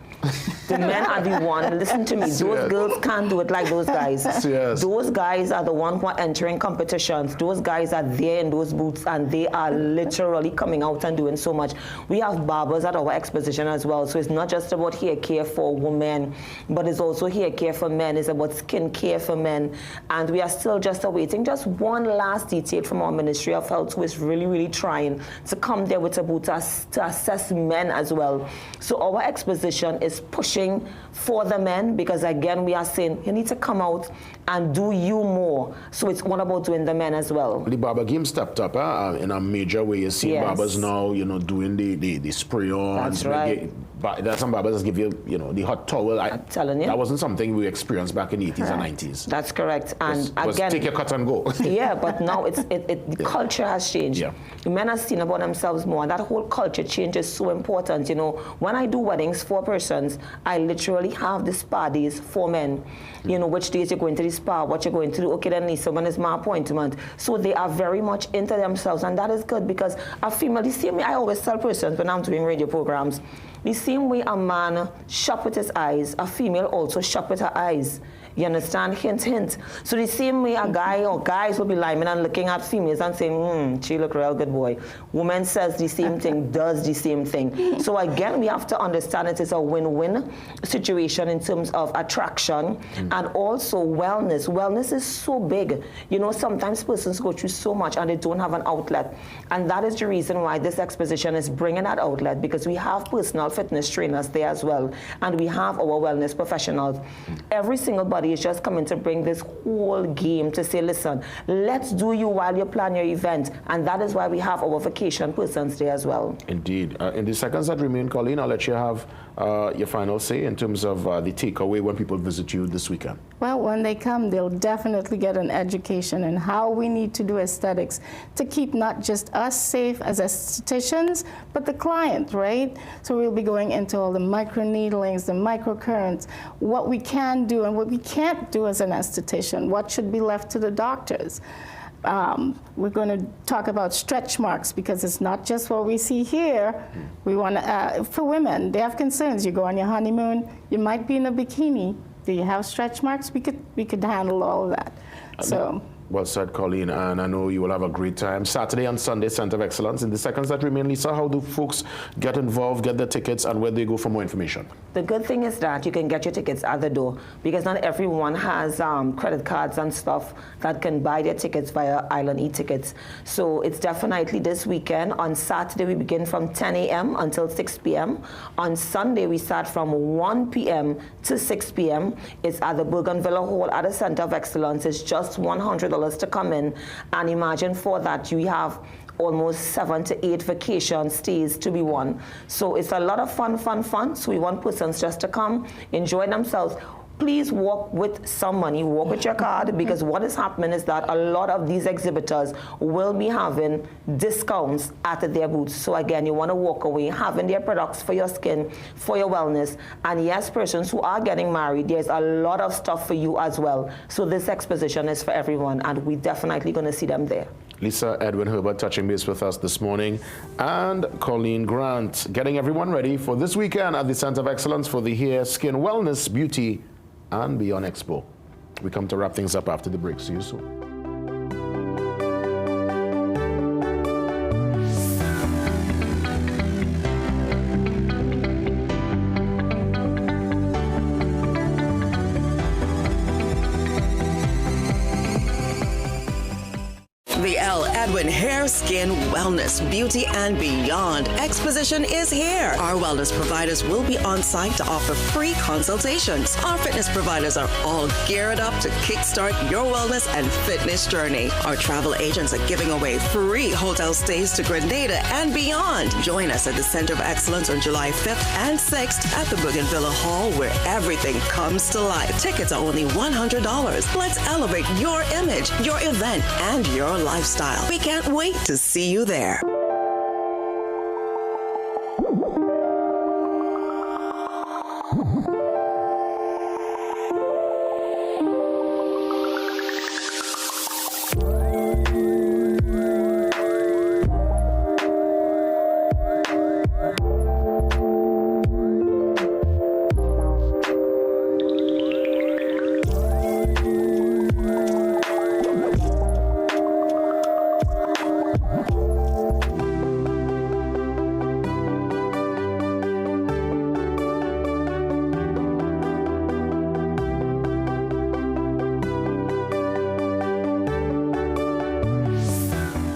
Speaker 19: The men are the one, listen to me, those girls can't do it like those guys.
Speaker 4: Yes.
Speaker 19: Those guys are the ones who are entering competitions. Those guys are there in those booths and they are literally coming out and doing so much. We have barbers at our exposition as well, so it's not just about hair care for women, but it's also hair care for men. It's about skin care for men. And we are still just awaiting just one last detail from our Ministry of Health, who is really, really trying to come there with a booth to assess men as well. So our exposition is pushing for the men, because again we are saying you need to come out and do you more. So it's all about doing the men as well.
Speaker 4: The barber game stepped up in a major way. You see barbers now, you know, doing the spray on.
Speaker 19: That's right.
Speaker 4: There's some barbers that give you, you know, the hot towel.
Speaker 19: I'm telling you.
Speaker 4: That wasn't something we experienced back in the 80s and 90s.
Speaker 19: That's correct. And again,
Speaker 4: take your cut and go.
Speaker 19: Yeah, but now the culture has changed. Yeah. The men are seen about themselves more, and that whole culture change is so important. You know, when I do weddings for persons, I literally have the spa days for men. You know, which days you're going to the spa, what you're going to do. Okay, then Lisa, when is my appointment? So they are very much into themselves, and that is good, because a female, the same way I always tell persons when I'm doing radio programs, the same way a man shop with his eyes, a female also shop with her eyes. You understand? Hint, hint. So the same way a guy or guys will be lying and looking at females and saying, she look real good, boy. Woman says the same thing, does the same thing. So again, we have to understand it is a win-win situation in terms of attraction and also wellness. Wellness is so big. You know, sometimes persons go through so much and they don't have an outlet. And that is the reason why this exposition is bringing that outlet, because we have personal fitness trainers there as well. And we have our wellness professionals. Every single body is just coming to bring this whole game to say, listen, let's do you while you plan your event. And that is why we have our vacation persons there as well.
Speaker 4: Indeed. In the seconds that remain, Colleen, I'll let you have your final say in terms of the takeaway when people visit you this weekend.
Speaker 20: Well, when they come, they'll definitely get an education in how we need to do aesthetics to keep not just us safe as estheticians, but the client, right? So we'll be going into all the microneedlings, the microcurrents, what we can do and what we can't do as an esthetician, what should be left to the doctors. We're going to talk about stretch marks, because it's not just what we see here. We want to, for women, they have concerns. You go on your honeymoon, you might be in a bikini. Do you have stretch marks? We could handle all of that. So.
Speaker 4: Well said, Colleen, and I know you will have a great time. Saturday and Sunday, Center of Excellence. In the seconds that remain, Lisa, how do folks get involved, get their tickets, and where do they go for more information?
Speaker 19: The good thing is that you can get your tickets at the door, because not everyone has credit cards and stuff that can buy their tickets via Island e-tickets. So it's definitely this weekend. On Saturday, we begin from 10 a.m. until 6 p.m. On Sunday, we start from 1 p.m. to 6 p.m. It's at the Bougainville Hall at the Center of Excellence. It's just $100 $100 to come in, and imagine for that you have almost 7 to 8 vacation stays to be won. So it's a lot of fun. So we want persons just to come, enjoy themselves. Please walk with some money, walk with your card, because what is happening is that a lot of these exhibitors will be having discounts at their booths. So again, you want to walk away having their products for your skin, for your wellness. And yes, persons who are getting married, there's a lot of stuff for you as well. So this exposition is for everyone, and we're definitely going to see them there.
Speaker 4: Lisa Edwin Herbert touching base with us this morning, and Colleen Grant getting everyone ready for this weekend at the Center of Excellence for the Hair, Skin, Wellness, Beauty, and Beyond Expo. We come to wrap things up after the break. See you soon.
Speaker 2: The L. Edwin Hair, Skin, Wellness, Beauty, and Beyond Exposition is here. Our wellness providers will be on site to offer free consultations. Our fitness providers are all geared up to kickstart your wellness and fitness journey. Our travel agents are giving away free hotel stays to Grenada and beyond. Join us at the Center of Excellence on July 5th and 6th at the Bougainvillea Hall, where everything comes to life. Tickets are only $100. Let's elevate your image, your event, and your lifestyle. We can't wait to see you there.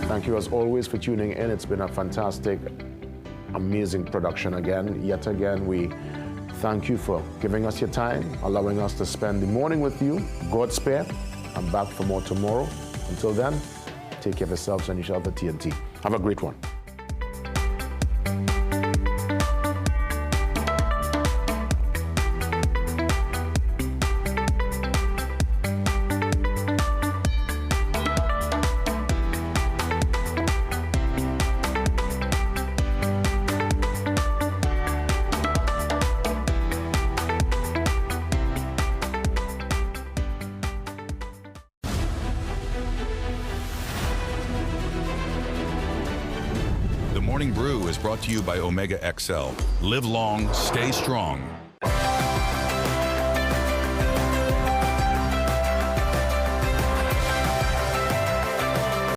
Speaker 4: Thank you as always for tuning in. It's been a fantastic, amazing production again. Yet again, we thank you for giving us your time, allowing us to spend the morning with you. God spare. I'm back for more tomorrow. Until then, take care of yourselves and each other, TNT. Have a great one.
Speaker 5: Brew is brought to you by Omega XL. Live long, stay strong.